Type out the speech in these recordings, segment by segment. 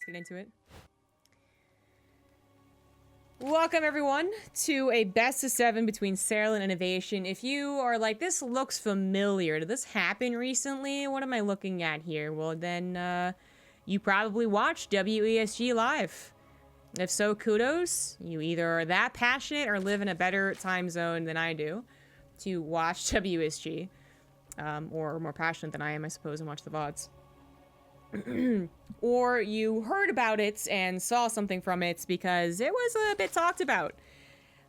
Let's get into it. Welcome, everyone, to a best of 7 between Serral and INnoVation. If you are like, this looks familiar, did this happen recently? What am I looking at here? Well, then, you probably watched WESG live. If so, kudos. You either are that passionate or live in a better time zone than I do to watch WESG. Or more passionate than I am, I suppose, and watch the VODs. Or you heard about it and saw something from it because it was a bit talked about.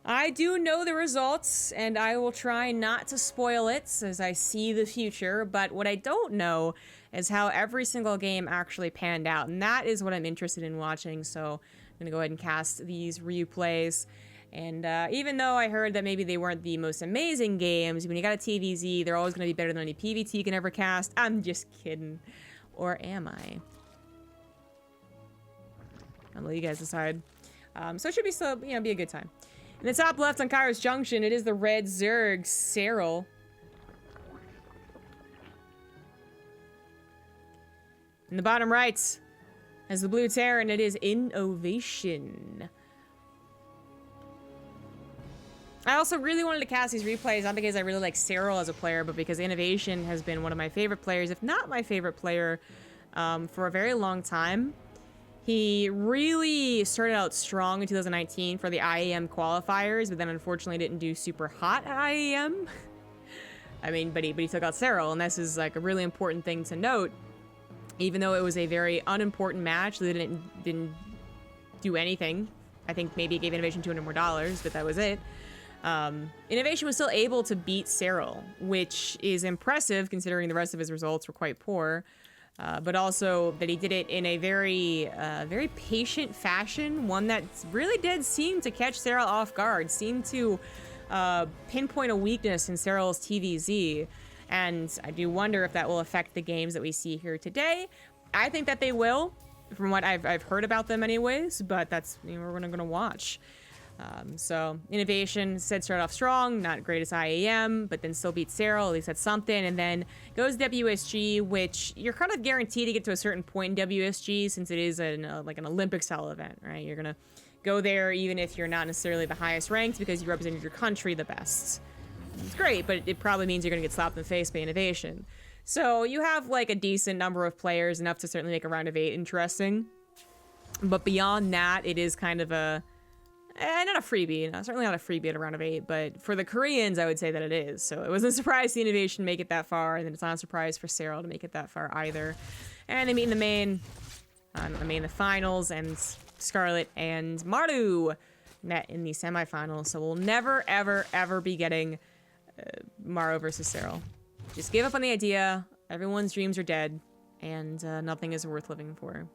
I do know the results, and I will try not to spoil it as I see the future, but what I don't know is how every single game actually panned out, and that is what I'm interested in watching, so I'm going to go ahead and cast these replays. And even though I heard that maybe they weren't the most amazing games, when you got a TVZ, they're always going to be better than any PVT you can ever cast. I'm just kidding. Or am I? I'll let you guys decide. So it should be still, be a good time. In the top left on Kairos Junction, it is the red Zerg Serral. In the bottom right, has the blue Terran, it is INnoVation. I also really wanted to cast these replays, not because I really like Serral as a player, but because INnoVation has been one of my favorite players, if not my favorite player, for a very long time. He really started out strong in 2019 for the IEM qualifiers, but then unfortunately didn't do super hot at IEM. I mean, but he took out Serral, and this is like a really important thing to note. Even though it was a very unimportant match, they didn't do anything. I think maybe it gave INnoVation $200 more, but that was it. INnoVation was still able to beat Serral, which is impressive considering the rest of his results were quite poor. But also that he did it in a very patient fashion, one that really did seem to catch Serral off guard, seemed to pinpoint a weakness in Serral's TVZ. And I do wonder if that will affect the games that we see here today. I think that they will, from what I've heard about them anyways, but that's, we're gonna watch. So INnoVation said start off strong, not great as IAM, but then still beat Serral, at least that's something, and then goes WSG, which you're kind of guaranteed to get to a certain point in WSG since it is like an Olympic style event, right? You're gonna go there even if you're not necessarily the highest ranked because you represented your country the best. It's great, but it probably means you're gonna get slapped in the face by INnoVation. So you have like a decent number of players, enough to certainly make a round of 8 interesting. But beyond that, it is kind of a not a freebie, certainly not a freebie at a round of 8, but for the Koreans, I would say that it is. So it wasn't a surprise to INnoVation make it that far, and then it's not a surprise for Serral to make it that far either. And they meet in the finals, and Scarlet and Maru met in the semifinals. So we'll never, ever, ever be getting Maru versus Serral. Just give up on the idea. Everyone's dreams are dead, and nothing is worth living for.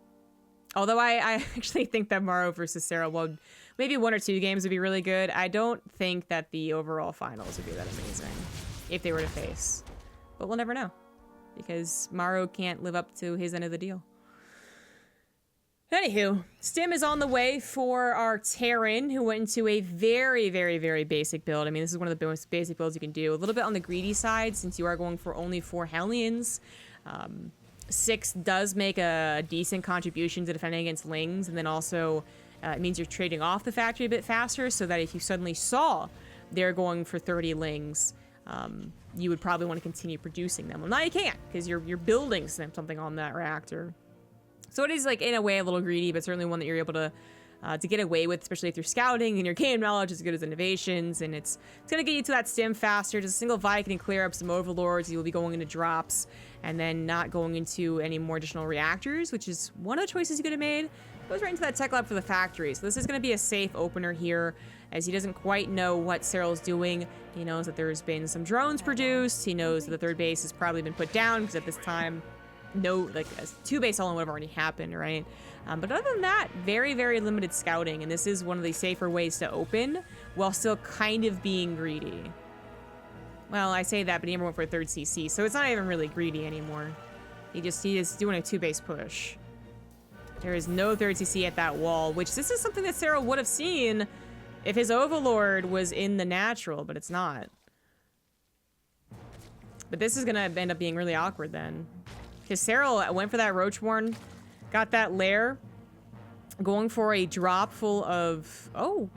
Although I actually think that Maru versus Serral would, maybe 1 or 2 games would be really good. I don't think that the overall finals would be that amazing if they were to face. But we'll never know, because Maru can't live up to his end of the deal. Anywho, Stim is on the way for our Terran, who went into a very, very, very basic build. I mean, this is one of the most basic builds you can do. A little bit on the greedy side, since you are going for only 4 Hellions. 6 does make a decent contribution to defending against Lings, and then also it means you're trading off the factory a bit faster, so that if you suddenly saw they're going for 30 Lings, you would probably want to continue producing them. Well, now you can't, because you're building something on that reactor. So it is, like, in a way a little greedy, but certainly one that you're able to get away with, especially if you're scouting and your game knowledge is as good as INnoVation's, and it's going to get you to that Stim faster. Just a single Viking can clear up some Overlords. You will be going into drops and then not going into any more additional reactors, which is one of the choices you could have made. Goes right into that tech lab for the factory. So this is going to be a safe opener here, as he doesn't quite know what Serral's doing. He knows that there's been some drones produced. He knows that the 3rd base has probably been put down, because at this time, no, like, 2 base all-in would have already happened, right? But other than that, very, very limited scouting, and this is one of the safer ways to open, while still kind of being greedy. Well, I say that, but he never went for a 3rd CC, so it's not even really greedy anymore. He is doing a 2-base push. There is no 3rd CC at that wall, which this is something that Serral would have seen if his Overlord was in the natural, but it's not. But this is gonna end up being really awkward then. Because Serral went for that Roachborn, got that lair, Going for a drop full of... Oh.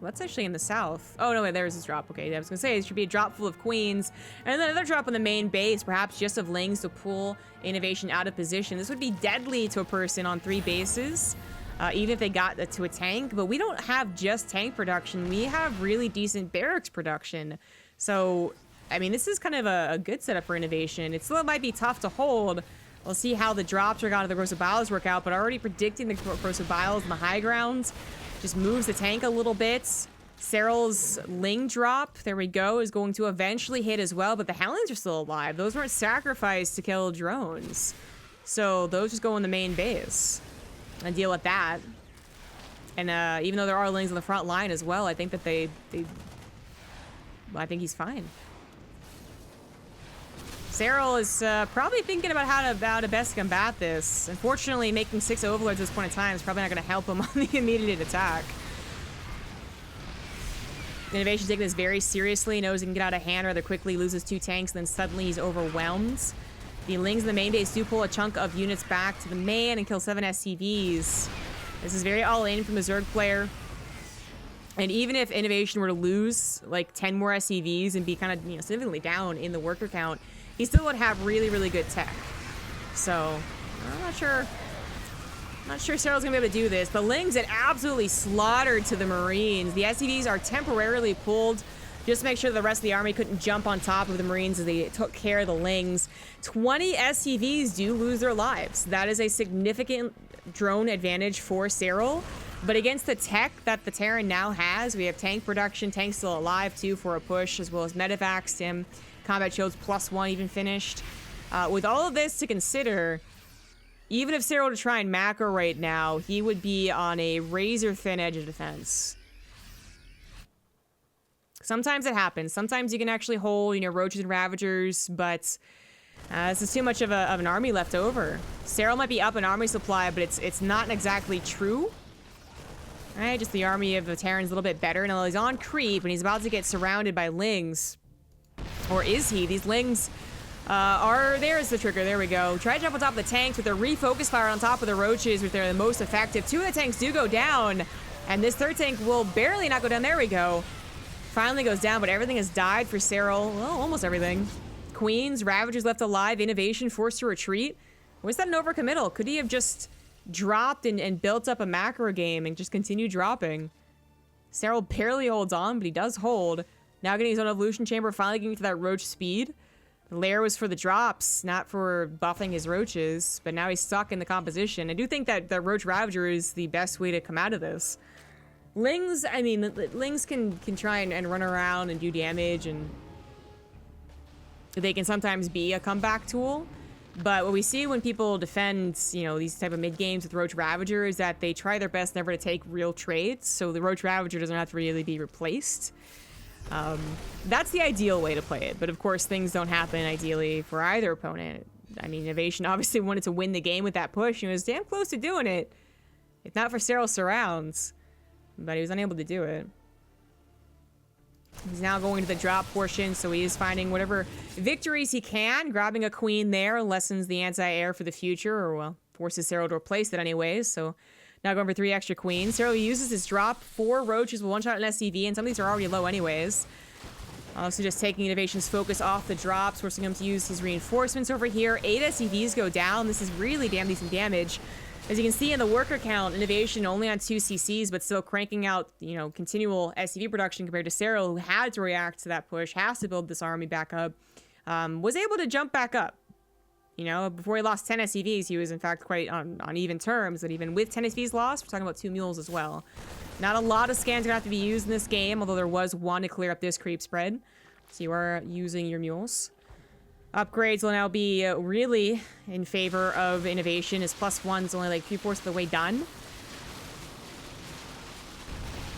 That's actually in the south. Oh, no, wait, there's this drop. Okay, I was going to say, it should be a drop full of queens. And then another drop on the main base, perhaps just of lings to pull INnoVation out of position. This would be deadly to a person on 3 bases, even if they got to a tank. But we don't have just tank production. We have really decent barracks production. So, I mean, this is kind of a good setup for INnoVation. It still might be tough to hold. We'll see how the drops are out of the Gross of Biles work out, but already predicting the Gross of Biles in the high grounds. Just moves the tank a little bit. Serral's Ling drop, there we go, is going to eventually hit as well, but the Hellions are still alive. Those weren't sacrificed to kill drones. So those just go in the main base and deal with that. And even though there are Lings on the front line as well, I think that I think he's fine. Serral is probably thinking about how to best combat this. Unfortunately, making 6 overlords at this point in time is probably not going to help him on the immediate attack. INnoVation taking this very seriously, knows he can get out of hand rather quickly, loses 2 tanks, then suddenly he's overwhelmed. The Lings in the main base do pull a chunk of units back to the main and kill 7 SCVs. This is very all-in from the Zerg player. And even if INnoVation were to lose like 10 more SCVs and be kind of, significantly down in the worker count, he still would have really, really good tech. So, I'm not sure Serral's gonna be able to do this. The Lings get absolutely slaughtered to the Marines. The SCVs are temporarily pulled just to make sure the rest of the army couldn't jump on top of the Marines as they took care of the Lings. 20 SCVs do lose their lives. That is a significant drone advantage for Serral. But against the tech that the Terran now has, we have tank production, tanks still alive too for a push, as well as medevac, stim, combat shields +1 even finished. With all of this to consider, even if Serral were to try and macro right now, he would be on a razor-thin edge of defense. Sometimes it happens. Sometimes you can actually hold, Roaches and Ravagers, but this is too much of an army left over. Serral might be up in army supply, but it's not exactly true. Right, just the army of the Terran's a little bit better. Now he's on creep, and he's about to get surrounded by Lings. Or is he? These Lings there's the trigger, there we go. Try to jump on top of the tanks with their refocus fire on top of the Roaches, which they're the most effective. 2 of the tanks do go down, and this 3rd tank will barely not go down. There we go. Finally goes down, but everything has died for Serral. Well, almost everything. Queens, Ravagers left alive, INnoVation forced to retreat. Was that an overcommittal? Could he have just dropped and built up a macro game and just continued dropping? Serral barely holds on, but he does hold. Now getting his own evolution chamber, finally getting to that Roach speed. The lair was for the drops, not for buffing his Roaches, but now he's stuck in the composition. I do think that the Roach Ravager is the best way to come out of this. Lings, I mean, Lings can try and run around and do damage, and they can sometimes be a comeback tool. But what we see when people defend, these type of mid-games with Roach Ravager is that they try their best never to take real trades, so the Roach Ravager doesn't have to really be replaced. That's the ideal way to play it, but of course things don't happen ideally for either opponent. I mean, INnoVation obviously wanted to win the game with that push, and was damn close to doing it. If not for Serral's surrounds, but he was unable to do it. He's now going to the drop portion, so he is finding whatever victories he can. Grabbing a queen there lessens the anti-air for the future, or, well, forces Serral to replace it anyways, so now going for 3 extra queens. Serral uses his drop, 4 Roaches with 1-shot an SCV, and some of these are already low anyways. Also just taking INnoVation's focus off the drops, forcing him to use his reinforcements over here. 8 SCVs go down. This is really damn decent damage. As you can see in the worker count, INnoVation only on 2 CCs, but still cranking out, continual SCV production compared to Serral, who had to react to that push, has to build this army back up, was able to jump back up. Before he lost 10 SCVs, he was in fact quite on even terms, but even with 10 SCVs lost, we're talking about 2 mules as well. Not a lot of scans are gonna have to be used in this game, although there was 1 to clear up this creep spread. So you are using your mules. Upgrades will now be really in favor of INnoVation, as +1's only like 3/4 of the way done.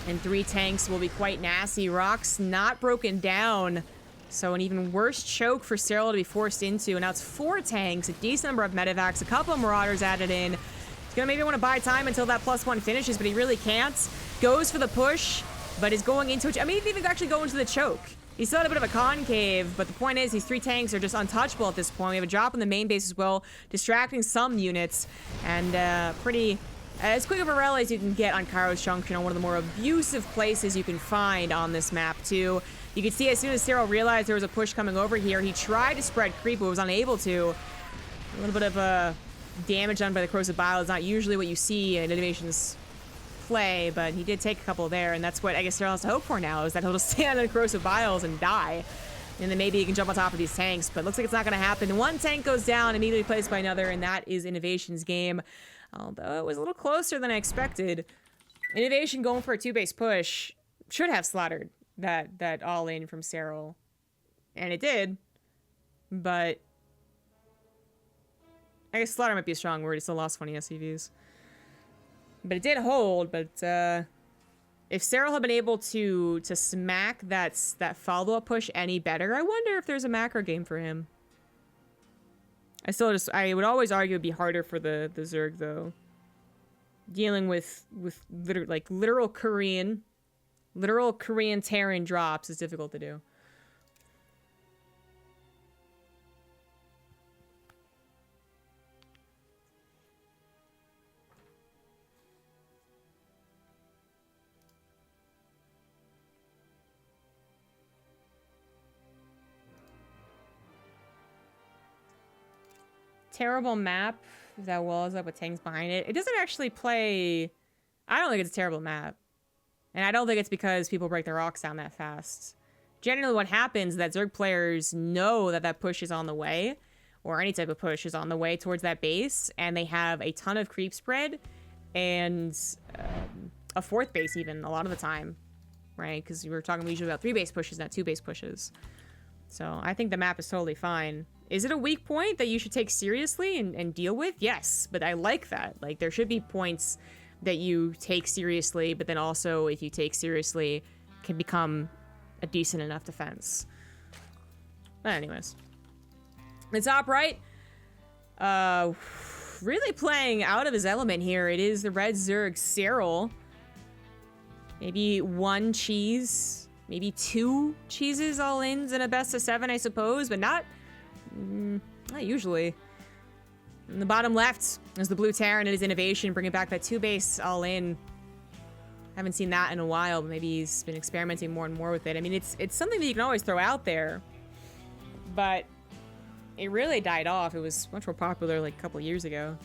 And 3 tanks will be quite nasty. Rocks not broken down. So an even worse choke for Serral to be forced into. And now it's 4 tanks, a decent number of medevacs, a couple of Marauders added in. He's gonna maybe want to buy time until that +1 finishes, but he really can't. Goes for the push, but is going into it. I mean, he didn't even actually go into the choke. He still had a bit of a concave, but the point is these 3 tanks are just untouchable at this point. We have a drop in the main base as well, distracting some units, and pretty As quick of a rally as you can get on Kairos Junction, on one of the more abusive places you can find on this map, too. You can see as soon as Serral realized there was a push coming over here, he tried to spread creep, but was unable to. A little bit of damage done by the Corrosive Bile is not usually what you see in INnoVation's play, but he did take a couple there, and that's what I guess Serral has to hope for now, is that he'll just stand on Corrosive Biles and die. And then maybe he can jump on top of these tanks, but looks like it's not going to happen. One tank goes down, immediately replaced by another, and that is INnoVation's game. Although it was a little closer than I expected. INnoVation going for a 2-base push should have slaughtered that all-in from Serral. And it did. But I guess slaughter might be a strong word. He still lost 20 SCVs. But it did hold, but if Serral had been able to smack that follow-up push any better, I wonder if there's a macro game for him. I would always argue it'd be harder for the Zerg, though. Dealing with literal Korean Terran drops is difficult to do. Terrible map that well is up with tanks behind it. It doesn't actually play. I don't think it's a terrible map, and I don't think it's because people break their rocks down that fast. Generally, what happens is that Zerg players know that push is on the way, or any type of push is on the way towards that base, and they have a ton of creep spread and a 4th base even a lot of the time, right? Because we were talking usually about 3-base pushes, not 2-base pushes. So I think the map is totally fine. Is it a weak point that you should take seriously and deal with? Yes, but I like that. Like, there should be points that you take seriously, but then also, if you take seriously, can become a decent enough defense. But anyways. The top right, really playing out of his element here. It is the Red Zerg Serral. Maybe 1 cheese, maybe 2 cheeses all-ins in a best of 7, I suppose, but not usually. In the bottom left is the Blue Terran. It is INnoVation, bringing back that 2-base all-in. Haven't seen that in a while, but maybe he's been experimenting more and more with it. I mean, it's something that you can always throw out there, but it really died off. It was much more popular like a couple years ago.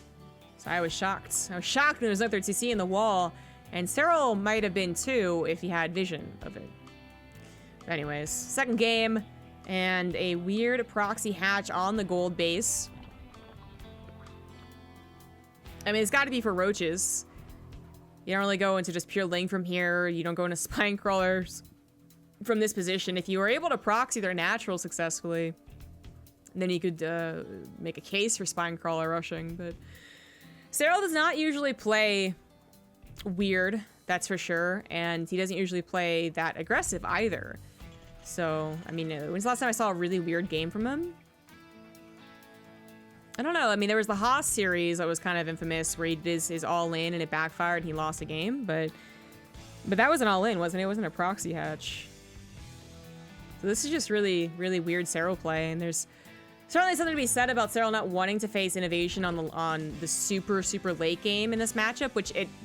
So I was shocked. I was shocked when it was up there to see in the wall, and Serral might have been too if he had vision of it. But anyways, second game. And a weird proxy hatch on the gold base. I mean, it's got to be for roaches. You don't really go into just pure ling from here. You don't go into spine crawlers from this position. If you were able to proxy their natural successfully, then you could make a case for spine crawler rushing. But Serral does not usually play weird, that's for sure. And he doesn't usually play that aggressive either. So, I mean, when's the last time I saw a really weird game from him? I don't know. I mean, there was the Haas series that was kind of infamous where he did his all-in and it backfired and he lost a game, but that was an all-in, wasn't it? It wasn't a proxy hatch. So this is just really, really weird Serral play, and there's certainly something to be said about Serral not wanting to face INnoVation on the super, super late game in this matchup,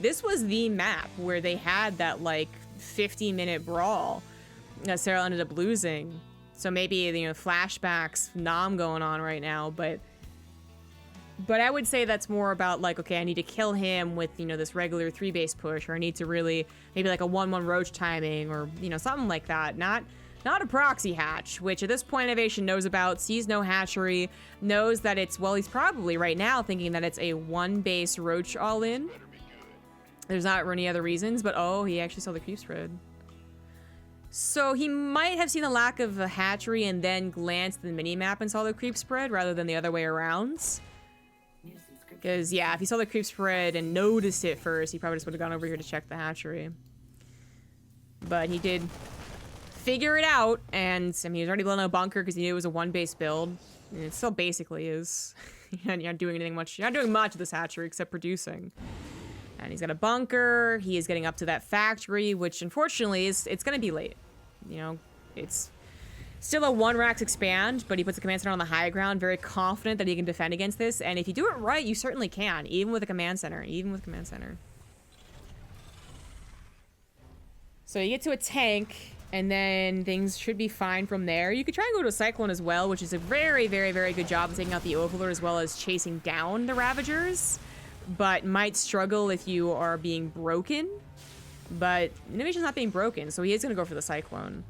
this was the map where they had that, like, 50-minute brawl that Serral ended up losing. So maybe, you know, flashbacks, nom going on right now, but I would say that's more about, like, okay, I need to kill him with, you know, this regular 3-base push, or I need to really, maybe like a 1-1 roach timing, or, you know, something like that. Not a proxy hatch, which at this point INnoVation knows about, sees no hatchery, knows that it's, well, he's probably right now thinking that it's a 1-base roach all-in. There's not any other reasons, but oh, he actually saw the creep spread. So he might have seen the lack of a hatchery and then glanced at the mini-map and saw the creep spread rather than the other way around. Because, yeah, if he saw the creep spread and noticed it first, he probably just would have gone over here to check the hatchery. But he did figure it out, and I mean, he was already building a bunker because he knew it was a 1-base build. And it still basically is. You're not doing anything much. You're not doing much with this hatchery except producing. And he's got a bunker. He is getting up to that factory, which unfortunately it's going to be late. You know, it's Still a 1 Rax expand, but he puts a command center on the high ground, very confident that he can defend against this. And if you do it right, you certainly can, even with a command center. Even with command center. So you get to a tank, and then things should be fine from there. You could try and go to a Cyclone as well, which is a very, very, very good job of taking out the Overlord as well as chasing down the Ravagers, but might struggle if you are being broken. But INnoVation's not being broken, so he is going to go for the Cyclone.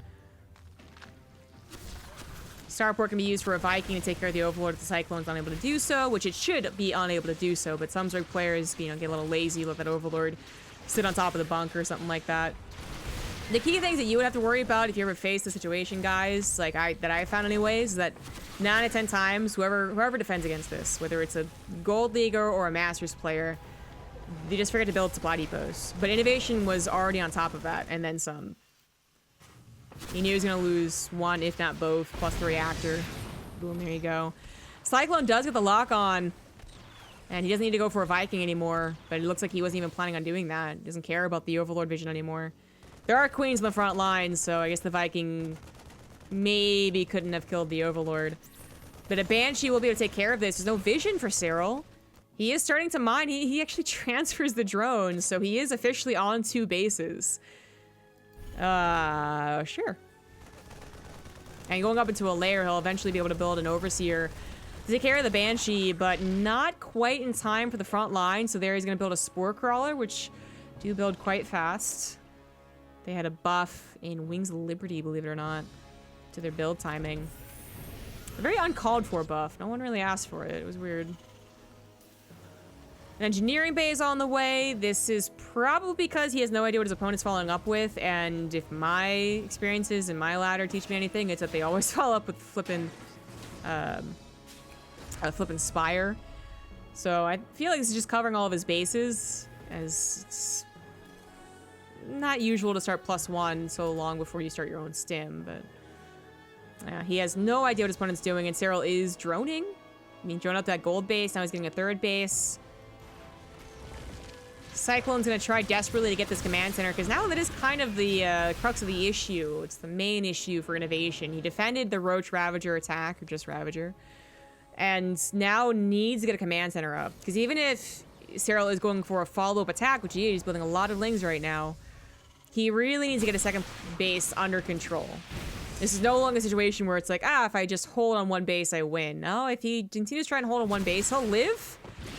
Starport can be used for a Viking to take care of the Overlord if the Cyclone's unable to do so, which it should be unable to do so, but some Zerg players, you know, get a little lazy, let that Overlord sit on top of the bunker or something like that. The key things that you would have to worry about if you ever face the situation, guys, like I found anyways, is that 9 out of 10 times, whoever defends against this, whether it's a Gold Leaguer or a Masters player, they just forget to build supply depots. But INnoVation was already on top of that, and then some. He knew he was going to lose one, if not both, plus the reactor. Boom, there you go. Cyclone does get the lock on, and he doesn't need to go for a Viking anymore, but it looks like he wasn't even planning on doing that. He doesn't care about the Overlord vision anymore. There are queens in the front line, so I guess the Viking maybe couldn't have killed the Overlord. But a Banshee will be able to take care of this. There's no vision for Serral. He is starting to mine. He actually transfers the drone, so he is officially on 2 bases. Sure. And going up into a lair, he'll eventually be able to build an Overseer to take care of the Banshee, but not quite in time for the front line. So there he's going to build a Spore Crawler, which do build quite fast. They had a buff in Wings of Liberty, believe it or not, to their build timing. A very uncalled for buff. No one really asked for it. It was weird. An engineering bay is on the way. This is probably because he has no idea what his opponent's following up with, and if my experiences in my ladder teach me anything, it's that they always follow up with flipping Spire. So I feel like this is just covering all of his bases, as it's not usual to start +1 so long before you start your own stim, but he has no idea what his opponent's doing, and Serral is droning. I mean, drone up that gold base, now he's getting a 3rd base. Cyclone's gonna try desperately to get this command center, because now that is kind of the crux of the issue. It's the main issue for INnoVation. He defended the Roach Ravager attack, or just Ravager, and now needs to get a command center up. Because even if Serral is going for a follow-up attack, which he is, he's building a lot of lings right now, he really needs to get a 2nd base under control. This is no longer a situation where it's like, if I just hold on 1 base, I win. No, if he continues trying to hold on 1 base, he'll live,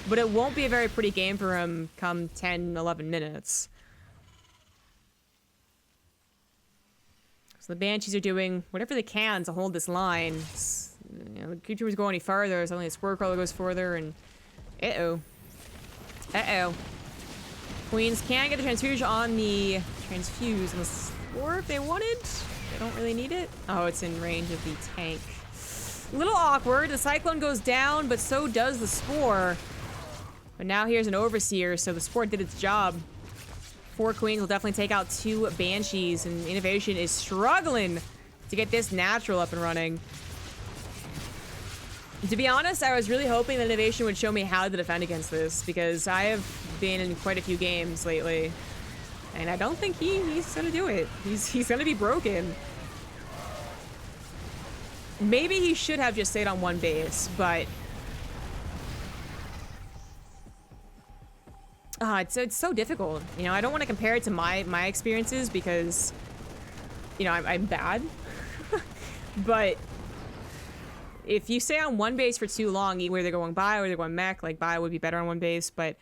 but it won't be a very pretty game for him come 10, 11 minutes. So the Banshees are doing whatever they can to hold this line. You know, the creatures go any farther, suddenly the Spore Crawler goes further, and uh-oh. Queens can get the transfusion on the transfuse, or if they wanted. They don't really need it. Oh, it's in range of the tank. A little awkward. The Cyclone goes down, but so does the Spore. But now here's an Overseer, so the Spore did its job. 4 Queens will definitely take out 2 Banshees, and INnoVation is struggling to get this natural up and running. To be honest, I was really hoping that INnoVation would show me how to defend against this, because I have been in quite a few games lately, and I don't think he's gonna do it. He's gonna be broken. Maybe he should have just stayed on 1 base, but it's so difficult. You know, I don't want to compare it to my experiences because, you know, I'm bad. But if you stay on 1 base for too long, either they're going bio or they're going mech, like bio would be better on 1 base, but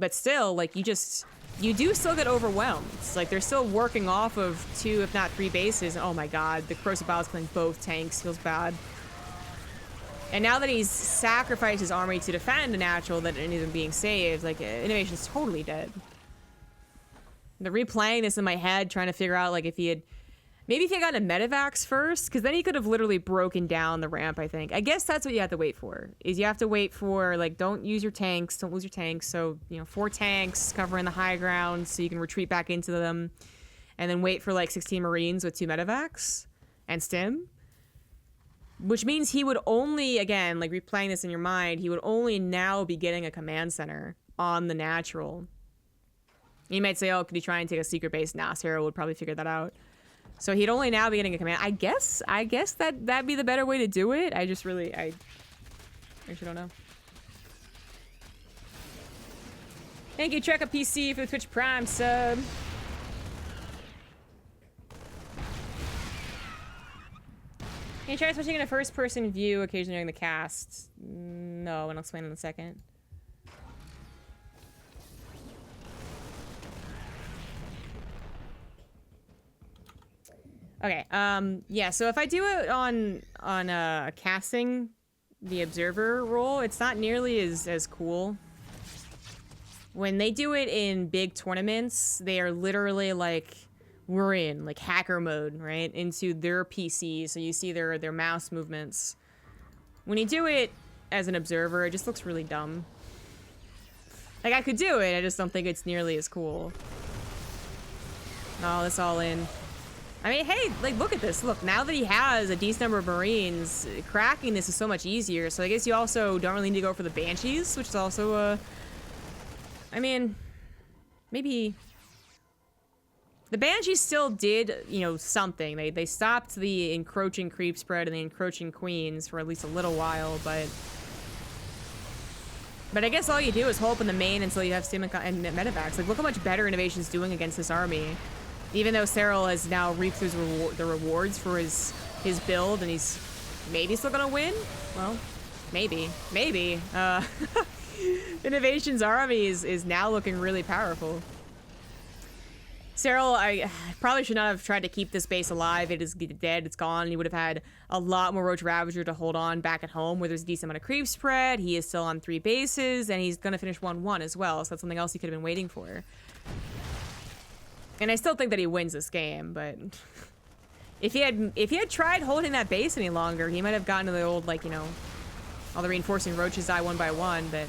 still, like, you do still get overwhelmed. It's like they're still working off of 2, if not 3 bases. Oh my god, the Corrosive Bile is killing both tanks. Feels bad. And now that he's sacrificed his army to defend a natural that isn't being saved, like, INnoVation's totally dead. They're replaying this in my head, trying to figure out, like, if he had... Maybe if he had gotten a Medivacs first, because then he could have literally broken down the ramp, I think. I guess that's what you have to wait for, is you have to wait for, like, don't use your tanks, don't lose your tanks. So, you know, 4 tanks covering the high ground so you can retreat back into them. And then wait for, like, 16 Marines with 2 Medivacs and Stim. Which means he would only, again, like, replaying this in your mind, he would only now be getting a command center on the natural. You might say, oh, could he try and take a secret base? Nah, Serral would probably figure that out. So he'd only now be getting a command. I guess that'd be the better way to do it. I just really, I actually don't know. Thank you, Trek PC, for the Twitch Prime sub. Can you try switching in a first-person view occasionally during the cast? No, and I'll explain in a second. Okay, yeah, so if I do it on casting the observer role, it's not nearly as cool. When they do it in big tournaments, they are literally like, we're in like hacker mode, right? Into their PC, so you see their mouse movements. When you do it as an observer, it just looks really dumb. Like, I could do it, I just don't think it's nearly as cool. Oh, that's all in. I mean, hey, like, look at this. Look, now that he has a decent number of Marines, cracking this is so much easier. So I guess you also don't really need to go for the Banshees, which is also, I mean, maybe... The Banshees still did, you know, something. They stopped the encroaching creep spread and the encroaching queens for at least a little while, but I guess all you do is hold up in the main until you have Stim and medevacs. Like, look how much better INnoVation's doing against this army. Even though Serral has now reaped the rewards for his build, and he's maybe still gonna win? Well, maybe. INnoVation's army is now looking really powerful. Serral, I probably should not have tried to keep this base alive. It is dead, it's gone. He would have had a lot more Roach Ravager to hold on back at home where there's a decent amount of creep spread. He is still on 3 bases, and he's gonna finish 1-1 as well, so that's something else he could have been waiting for. And I still think that he wins this game, but if he had tried holding that base any longer, he might have gotten to the old, like, you know, all the reinforcing roaches die one by one, but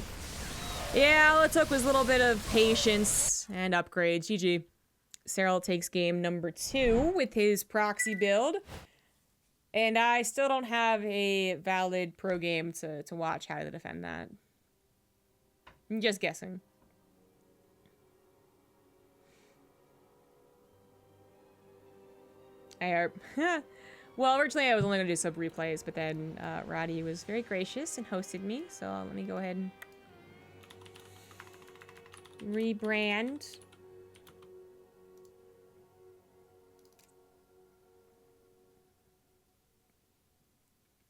yeah, all it took was a little bit of patience and upgrades. GG. Serral takes game number 2 with his proxy build, and I still don't have a valid pro game to watch how to defend that. I'm just guessing. Well, originally I was only going to do sub replays, but then Roddy was very gracious and hosted me, so let me go ahead and rebrand.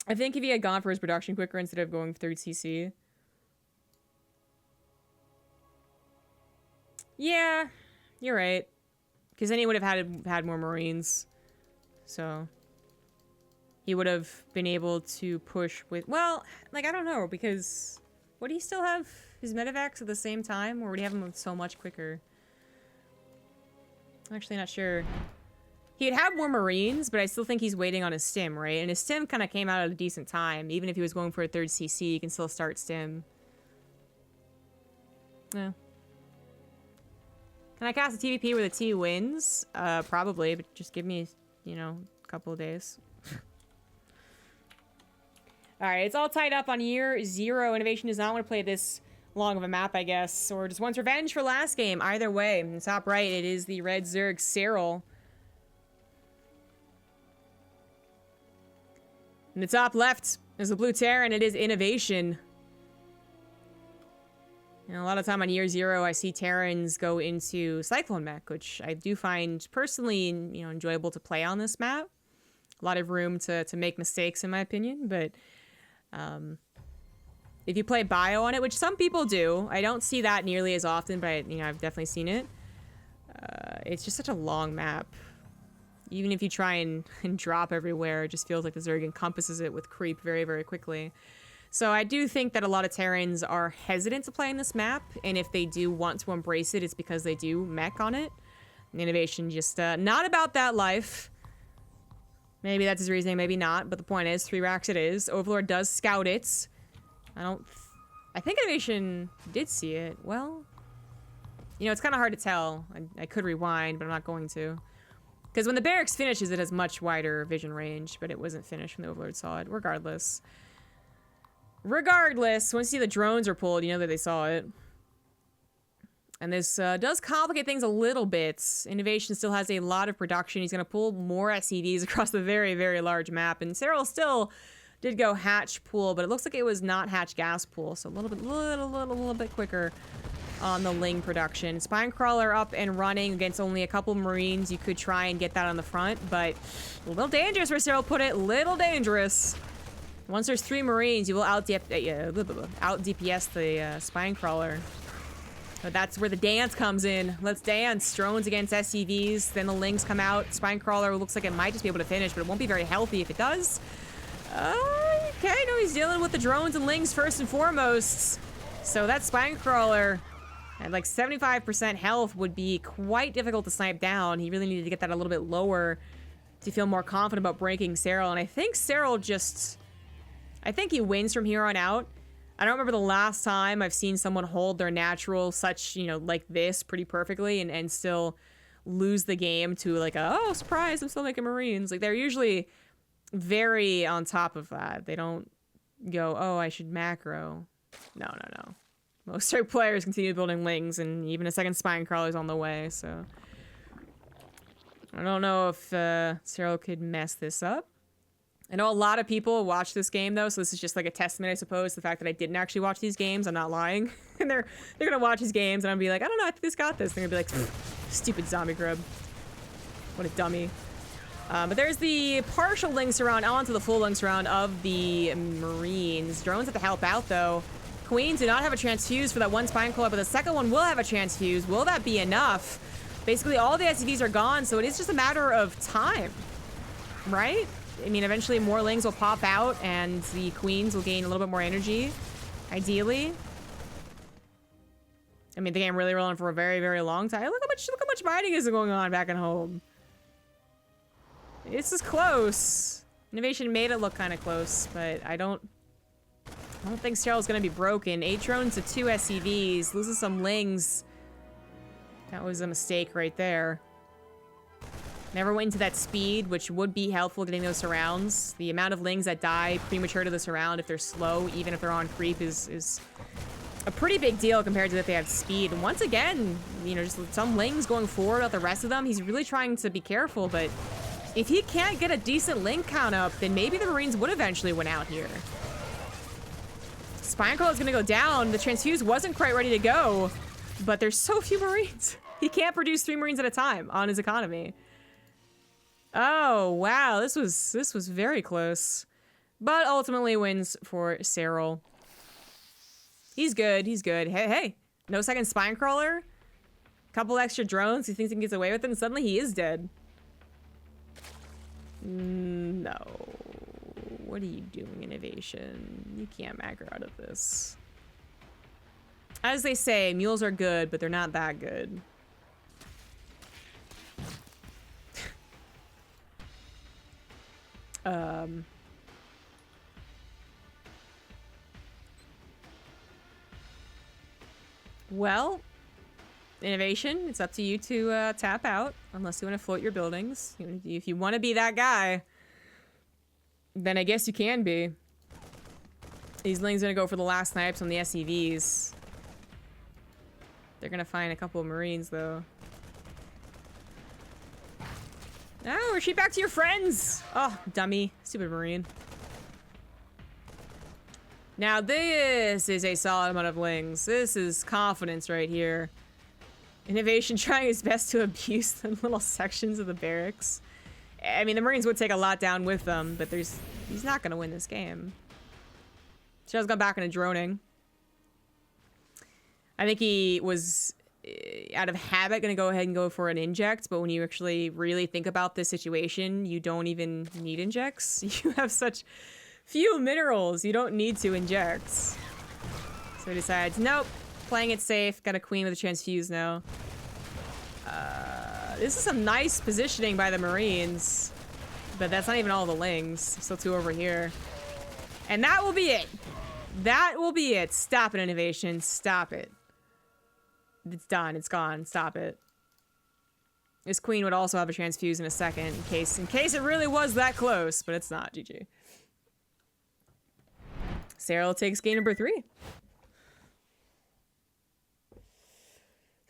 I think if he had gone for his production quicker instead of going 3rd CC. Yeah, you're right. Because then he would have had more Marines. So he would have been able to push with, well, like, I don't know, because would he still have his medevacs at the same time, or would he have them so much quicker? I'm actually not sure. He'd have more Marines, but I still think he's waiting on his stim, right? And his stim kind of came out at a decent time. Even if he was going for a 3rd CC, he can still start stim. Yeah. Can I cast a TVP where the T wins? Probably, but just give me, you know, a couple of days. Alright, it's all tied up on year 0. INnoVation does not want to play this long of a map, I guess. Or just wants revenge for last game. Either way, in the top right, it is the red Zerg Serral. In the top left is the blue Terran. It is INnoVation. And a lot of time on year 0, I see Terrans go into Cyclone Mech, which I do find personally, you know, enjoyable to play on this map. A lot of room to make mistakes, in my opinion. But if you play bio on it, which some people do, I don't see that nearly as often, but you know, I've definitely seen it. It's just such a long map. Even if you try and drop everywhere, it just feels like the Zerg encompasses it with creep very, very quickly. So I do think that a lot of Terrans are hesitant to play in this map, and if they do want to embrace it, it's because they do mech on it. And INnoVation just not about that life. Maybe that's his reasoning, maybe not, but the point is, 3 racks it is. Overlord does scout it. I think INnoVation did see it. Well, you know, it's kind of hard to tell. I could rewind, but I'm not going to. Because when the barracks finishes, it has much wider vision range, but it wasn't finished when the Overlord saw it, regardless. Regardless, once you see the drones are pulled, you know that they saw it. And this does complicate things a little bit. INnoVation still has a lot of production. He's going to pull more SCVs across the very, very large map. And Serral still did go hatch pool, but it looks like it was not hatch gas pool. So a little bit quicker on the Ling production. Spinecrawler up and running against only a couple Marines. You could try and get that on the front, but a little dangerous where Serral put it. Little dangerous. Once there's 3 Marines, you will out DPS the Spinecrawler. But that's where the dance comes in. Let's dance. Drones against SCVs. Then the Lings come out. Spinecrawler looks like it might just be able to finish, but it won't be very healthy if it does. Okay, no, he's dealing with the drones and Lings first and foremost. So that Spinecrawler at like 75% health would be quite difficult to snipe down. He really needed to get that a little bit lower to feel more confident about breaking Serral. And I think Serral just... I think he wins from here on out. I don't remember the last time I've seen someone hold their natural such, you know, like this pretty perfectly and still lose the game to like, oh, surprise, I'm still making Marines. Like, they're usually very on top of that. They don't go, oh, I should macro. No. Most certain players continue building Lings, and even a second Spinecrawler is on the way, so... I don't know if Serral could mess this up. I know a lot of people watch this game, though, so this is just like a testament, I suppose, to the fact that I didn't actually watch these games. I'm not lying. And they're gonna watch these games, and I'm gonna be like, I don't know, I think this got this. They're gonna be like, stupid ZombieGrub. What a dummy. But there's the partial Ling surround onto the full Ling surround of the Marines. Drones have to help out, though. Queens do not have a transfuse for that one Spinecrawler, but the second one will have a transfuse. Will that be enough? Basically, all the SCVs are gone, so it is just a matter of time, right? I mean, eventually more Lings will pop out, and the Queens will gain a little bit more energy, ideally. I mean, the game really rolling for a very, very long time. Look how much fighting is going on back at home. This is close. INnoVation made it look kind of close, but I don't think Serral's gonna be broken. 8 drones to 2 SCVs, loses some Lings. That was a mistake right there. Never went into that speed, which would be helpful getting those surrounds. The amount of Lings that die premature to the surround if they're slow, even if they're on creep, is a pretty big deal compared to if they have speed. And once again, you know, just some Lings going forward about the rest of them. He's really trying to be careful, but if he can't get a decent Ling count up, then maybe the Marines would eventually win out here. Spinecrawler is gonna go down. The transfuse wasn't quite ready to go, but there's so few Marines. He can't produce 3 Marines at a time on his economy. Oh, wow, this was very close. But ultimately wins for Serral. He's good, he's good. Hey, no second Spinecrawler? Couple extra drones, he thinks he can get away with it, and suddenly he is dead. No. What are you doing, INnoVation? You can't macro out of this. As they say, mules are good, but they're not that good. Well, INnoVation, it's up to you to tap out, unless you want to float your buildings. If you want to be that guy, then I guess you can be. These Lings gonna go for the last snipes on the SCVs. They're gonna find a couple of Marines, though. Oh, retreat back to your friends! Oh, dummy. Stupid Marine. Now, this is a solid amount of Lings. This is confidence right here. INnoVation trying his best to abuse the little sections of the barracks. I mean, the Marines would take a lot down with them, but he's not gonna win this game. Serral's gone back into droning. I think he was, out of habit, gonna go ahead and go for an inject, but when you actually really think about this situation, you don't even need injects. You have such few minerals, you don't need to inject. So he decides, nope, playing it safe, got a queen with a transfuse now. This is some nice positioning by the Marines, but that's not even all the Lings. Still 2 over here. And that will be it. That will be it. Stop it, INnoVation. Stop it. It's done. It's gone. Stop it. This queen would also have a transfuse in a second, in case it really was that close, but it's not. GG. Serral takes game number 3.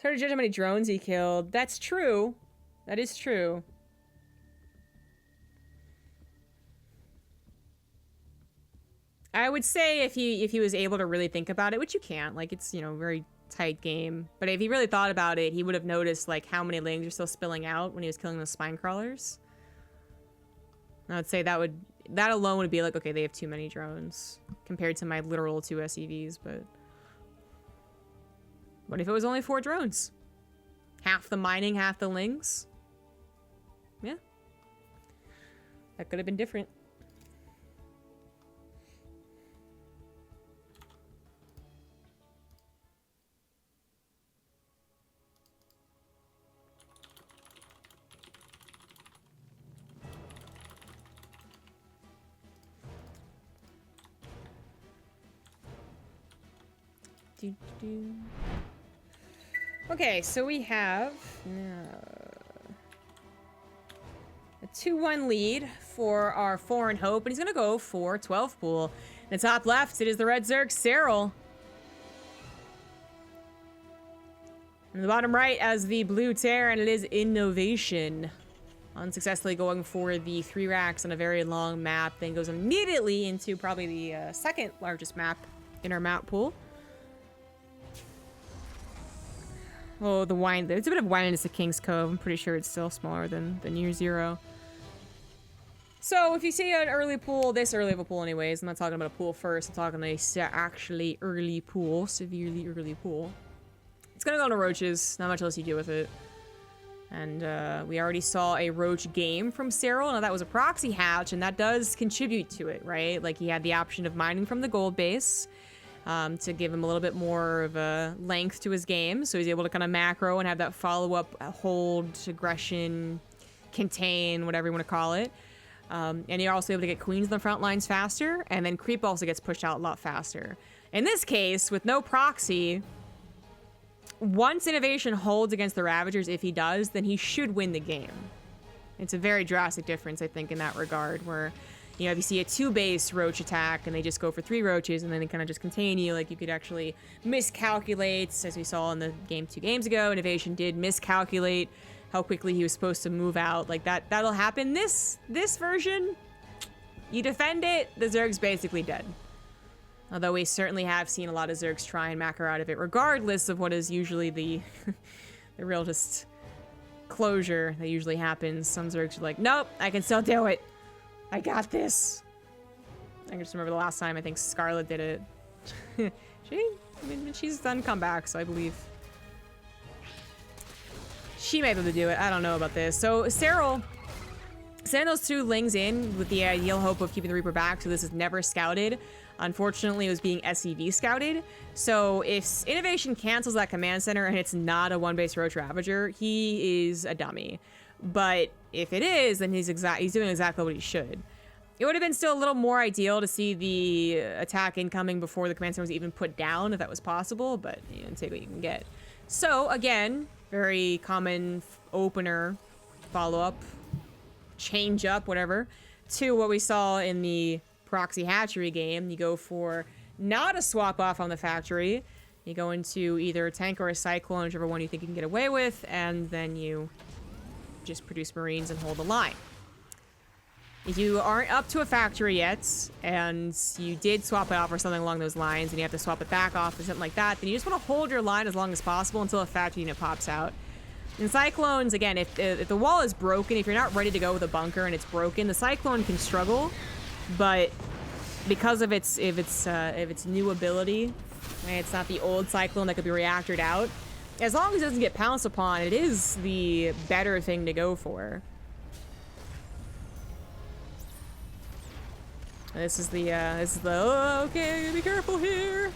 It's hard to judge how many drones he killed. That's true. That is true. I would say if he was able to really think about it, which you can't, like it's, you know, very tight game. But if he really thought about it, he would have noticed like how many lings are still spilling out when he was killing those spine crawlers. I would say that alone would be like, okay, they have too many drones compared to my literal 2 SEVs, but what if it was only 4 drones? Half the mining, half the lings? Yeah. That could have been different. Okay, so we have a 2-1 lead for our Foreign Hope, and he's gonna go for 12 pool. In the top left, it is the red Zerg, Serral. In the bottom right, as the blue Terran, it is INnoVation. Unsuccessfully going for the 3 racks on a very long map, then goes immediately into probably the second largest map in our map pool. Oh, the wine. It's a bit of wineliness at King's Cove. I'm pretty sure it's still smaller than Year Zero. So if you see an early pool, this early of a pool anyways, I'm not talking about a pool first, I'm talking a actually early pool, severely early pool. It's gonna go into roaches, not much else you do with it. And we already saw a roach game from Serral. Now that was a proxy hatch, and that does contribute to it, right? Like he had the option of mining from the gold base, to give him a little bit more of a length to his game, so he's able to kind of macro and have that follow-up, hold, aggression, contain, whatever you want to call it. And you're also able to get queens on the front lines faster, and then creep also gets pushed out a lot faster. In this case, with no proxy, once INnoVation holds against the Ravagers, if he does, then he should win the game. It's a very drastic difference, I think, in that regard, where, you know, if you see a 2-base roach attack and they just go for 3 roaches and then they kind of just contain you, like you could actually miscalculate, as we saw in the game 2 games ago. INnoVation did miscalculate how quickly he was supposed to move out. Like that'll happen. This version, you defend it, the Zerg's basically dead. Although we certainly have seen a lot of Zergs try and macro out of it, regardless of what is usually the the real just closure that usually happens. Some Zergs are like, nope, I can still do it. I got this. I can just remember the last time I think Scarlet did it. She's done comebacks, so I believe she may be able to do it. I don't know about this. So Serral sending those 2 lings in with the ideal hope of keeping the Reaper back, so this is never scouted. Unfortunately, it was being SEV scouted. So if INnoVation cancels that command center and it's not a 1-base roach Ravager, he is a dummy. But if it is, then he's doing exactly what he should. It would have been still a little more ideal to see the attack incoming before the command center was even put down, if that was possible, but you know, take what you can get. So again, very common opener, follow-up, change up, whatever, to what we saw in the proxy hatchery game. You go for not a swap off on the factory. You go into either a tank or a cyclone, whichever one you think you can get away with, and then you just produce Marines and hold the line. If you aren't up to a factory yet, and you did swap it off or something along those lines, and you have to swap it back off or something like that, then you just want to hold your line as long as possible until a factory unit pops out. In Cyclones, again, if the wall is broken, if you're not ready to go with a bunker and it's broken, the Cyclone can struggle, but because of its new ability, it's not the old Cyclone that could be reactored out, as long as it doesn't get pounced upon, it is the better thing to go for. This is the, oh, okay, be careful here.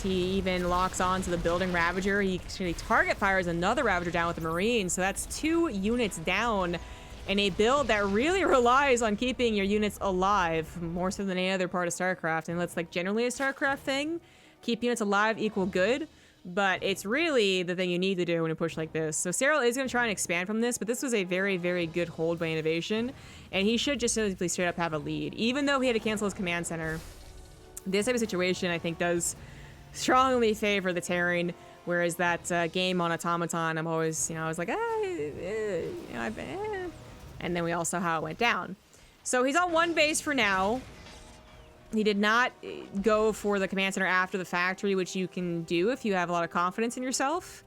He even locks on to the building Ravager. He actually target fires another Ravager down with the Marine, so that's 2 units down in a build that really relies on keeping your units alive, more so than any other part of StarCraft. And that's like generally a StarCraft thing. Keep units alive equal good, but it's really the thing you need to do when you push like this. So Serral is going to try and expand from this, but this was a very, very good hold by INnoVation, and he should just simply straight up have a lead. Even though he had to cancel his command center, this type of situation, I think, does strongly favor the Terran, whereas that game on Automaton, I'm always, I was like, and then we all saw how it went down. So he's on one base for now. He did not go for the command center after the factory, which you can do if you have a lot of confidence in yourself.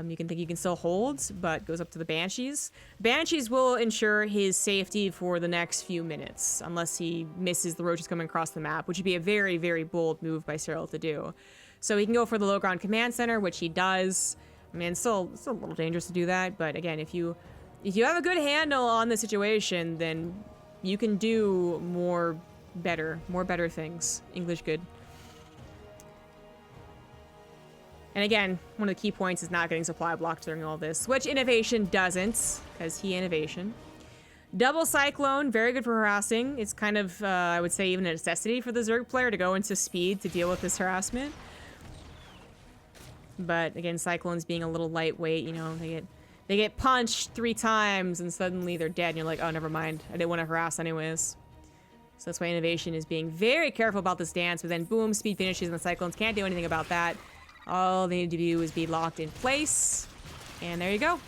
You can think you can still hold, but goes up to the Banshees. Banshees will ensure his safety for the next few minutes, unless he misses the roaches coming across the map, which would be a very, very bold move by Serral to do. So he can go for the low ground command center, which he does. I mean, it's still a little dangerous to do that, but again, if you have a good handle on the situation, then you can do more better things. English good. And again, one of the key points is not getting supply blocked during all this, which INnoVation doesn't, because he INnoVation. Double Cyclone, very good for harassing. It's kind of, I would say, even a necessity for the Zerg player to go into speed to deal with this harassment. But again, Cyclones being a little lightweight, they get punched 3 times and suddenly they're dead and you're like, oh, never mind. I didn't want to harass anyways. So that's why INnoVation is being very careful about this dance, but then boom, speed finishes and the Cyclones can't do anything about that. All they need to do is be locked in place. And there you go.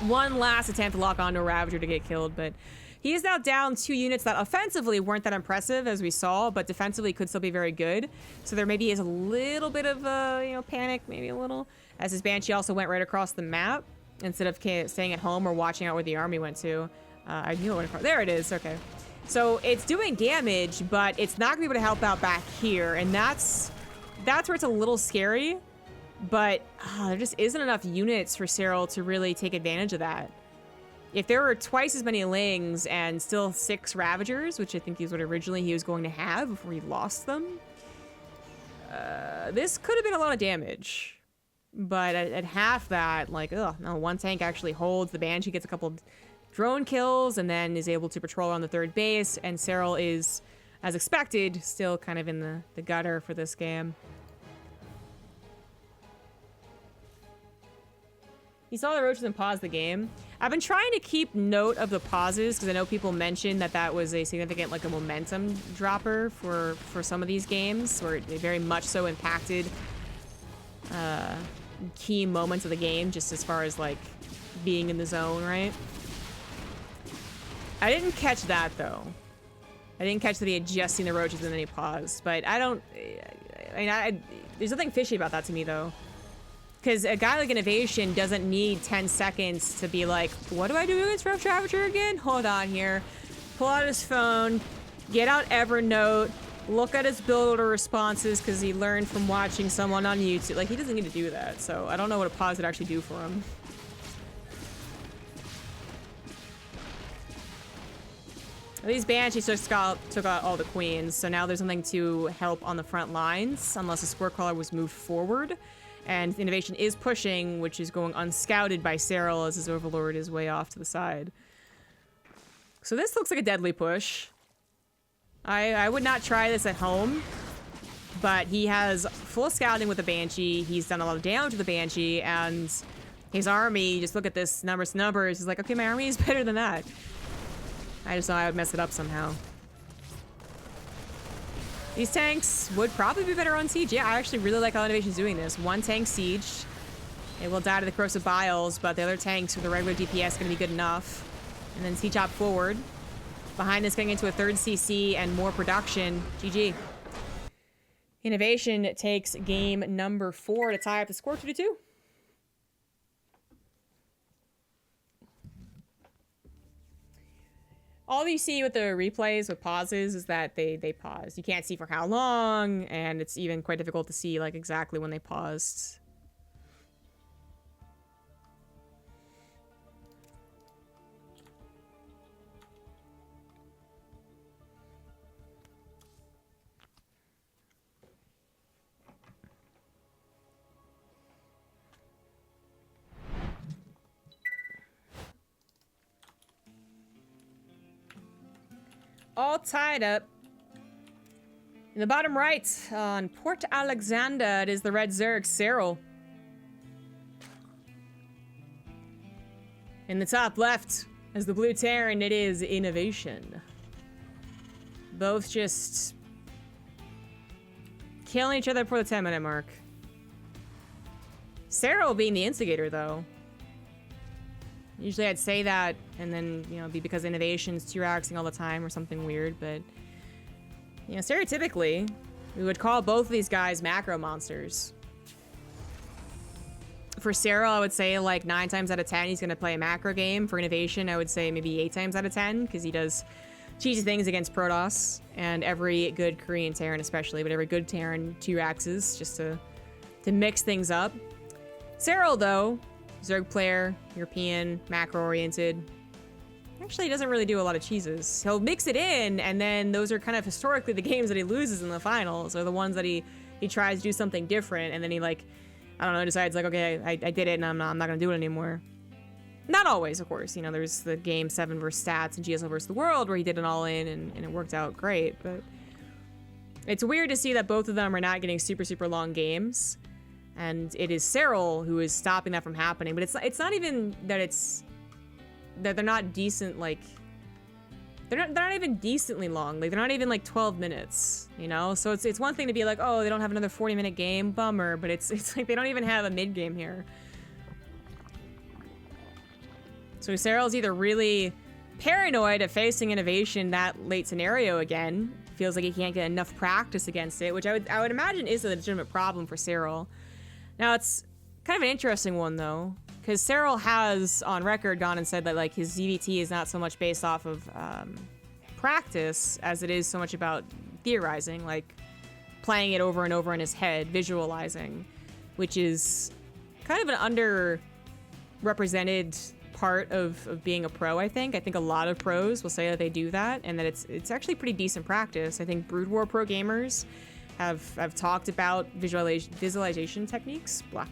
One last attempt to lock onto a Ravager to get killed, but he is now down 2 units that offensively weren't that impressive, as we saw, but defensively could still be very good. So there maybe is a little bit of, panic, maybe a little, as his Banshee also went right across the map instead of staying at home or watching out where the army went to. I knew it went across. There it is. Okay. So it's doing damage, but it's not going to be able to help out back here, and that's where it's a little scary, but there just isn't enough units for Serral to really take advantage of that. If there were twice as many Lings and still 6 Ravagers, which I think is what originally he was going to have before he lost them, this could have been a lot of damage. But at half that, like, no, one tank actually holds. The Banshee gets a couple of drone kills and then is able to patrol on the 3rd base, and Serral is, as expected, still kind of in the gutter for this game. He saw the roaches and paused the game. I've been trying to keep note of the pauses because I know people mentioned that was a significant, like, a momentum dropper for some of these games, where it very much so impacted key moments of the game, just as far as, like, being in the zone, right? I didn't catch that, though. I didn't catch that he had just seen the roaches and then he paused, but there's nothing fishy about that to me, though. Because a guy like INnoVation doesn't need 10 seconds to be like, what do I do against Rough Ravager again? Hold on here. Pull out his phone, get out Evernote, look at his builder responses because he learned from watching someone on YouTube. Like, he doesn't need to do that, so I don't know what a pause would actually do for him. These Banshees took out all the queens, so now there's nothing to help on the front lines unless a Squirt Crawler was moved forward. And INnoVation is pushing, which is going unscouted by Serral as his Overlord is way off to the side. So this looks like a deadly push. I would not try this at home, but he has full scouting with the Banshee. He's done a lot of damage with the Banshee, and his army, just look at this numbers, he's like, okay, my army is better than that. I just thought I would mess it up somehow. These tanks would probably be better on siege. Yeah, I actually really like how INnoVation's doing this. 1 tank siege. It will die to the Corrosive Biles, but the other tanks with the regular DPS are going to be good enough. And then siege hop forward. Behind this, getting into a 3rd CC and more production. GG. INnoVation takes game number 4 to tie up the score 2-2. All you see with the replays with pauses is that they pause. You can't see for how long, and it's even quite difficult to see, like, exactly when they paused. All tied up. In the bottom right, on Port Alexander, it is the red Zerg, Serral. In the top left, as the blue Terran, it is INnoVation. Both just killing each other before the 10-minute mark. Serral being the instigator, though. Usually I'd say that, and then, you know, it'd be because INnoVation's 2-axing all the time or something weird, but... You know, stereotypically, we would call both of these guys macro monsters. For Serral, I would say, like, 9 times out of 10, he's gonna play a macro game. For INnoVation, I would say maybe 8 times out of 10, because he does cheesy things against Protoss, and every good Korean Terran especially, but every good Terran 2-axes, just to mix things up. Serral, though, Zerg player, European, macro-oriented. Actually, he doesn't really do a lot of cheeses. He'll mix it in, and then those are kind of historically the games that he loses in the finals, or the ones that he tries to do something different, and then he, like, I don't know, decides, like, okay, I did it, and I'm not gonna do it anymore. Not always, of course. You know, there's the game 7 versus Stats and GSL versus the World, where he did it all in, and it worked out great, but... It's weird to see that both of them are not getting super, super long games. And it is Serral who is stopping that from happening. But it's not even that they're not decent, like... They're not even decently long. Like, they're not even, like, 12 minutes, you know? So it's one thing to be like, oh, they don't have another 40-minute game, bummer. But it's like they don't even have a mid-game here. So Serral's either really paranoid of facing INnoVation that late scenario again, feels like he can't get enough practice against it, which I would imagine is a legitimate problem for Serral. Now, it's kind of an interesting one, though, because Serral has, on record, gone and said that, like, his ZVT is not so much based off of practice as it is so much about theorizing, like, playing it over and over in his head, visualizing, which is kind of an underrepresented part of being a pro, I think. I think a lot of pros will say that they do that, and that it's actually pretty decent practice. I think Brood War pro gamers have talked about visualization techniques. Blah.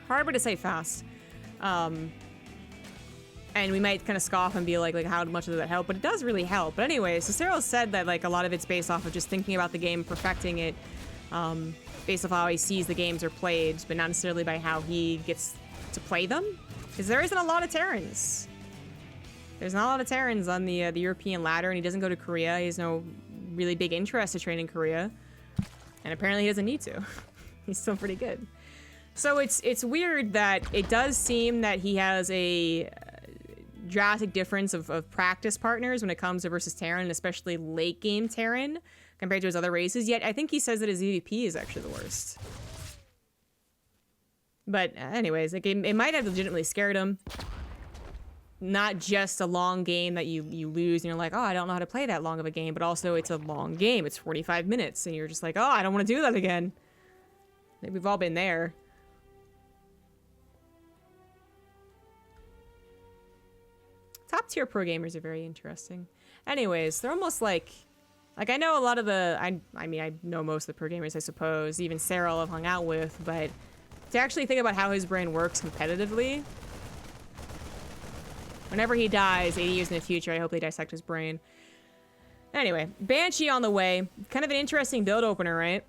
Hard to say fast. And we might kind of scoff and be like how much does that help? But it does really help. But anyway, so Serral said that, like, a lot of it's based off of just thinking about the game, perfecting it, based off how he sees the games are played, but not necessarily by how he gets to play them. Because there isn't a lot of Terrans. There's not a lot of Terrans on the European ladder, and he doesn't go to Korea. He has no really big interest to train in Korea. And apparently he doesn't need to. He's still pretty good. So it's weird that it does seem that he has a drastic difference of practice partners when it comes to versus Terran, especially late game Terran, compared to his other races. Yet I think he says that his EVP is actually the worst. But anyways, like, it might have legitimately scared him. Not just a long game that you lose and you're like, oh, I don't know how to play that long of a game, but also it's a long game. It's 45 minutes and you're just like, oh, I don't want to do that again. Like, we've all been there. Top tier pro gamers are very interesting. Anyways, they're almost like I know a lot of the, I mean, I know most of the pro gamers, I suppose, even Serral I've hung out with, but to actually think about how his brain works competitively, whenever he dies 80 years in the future, I hope they dissect his brain. Anyway, Banshee on the way. Kind of an interesting build opener, right?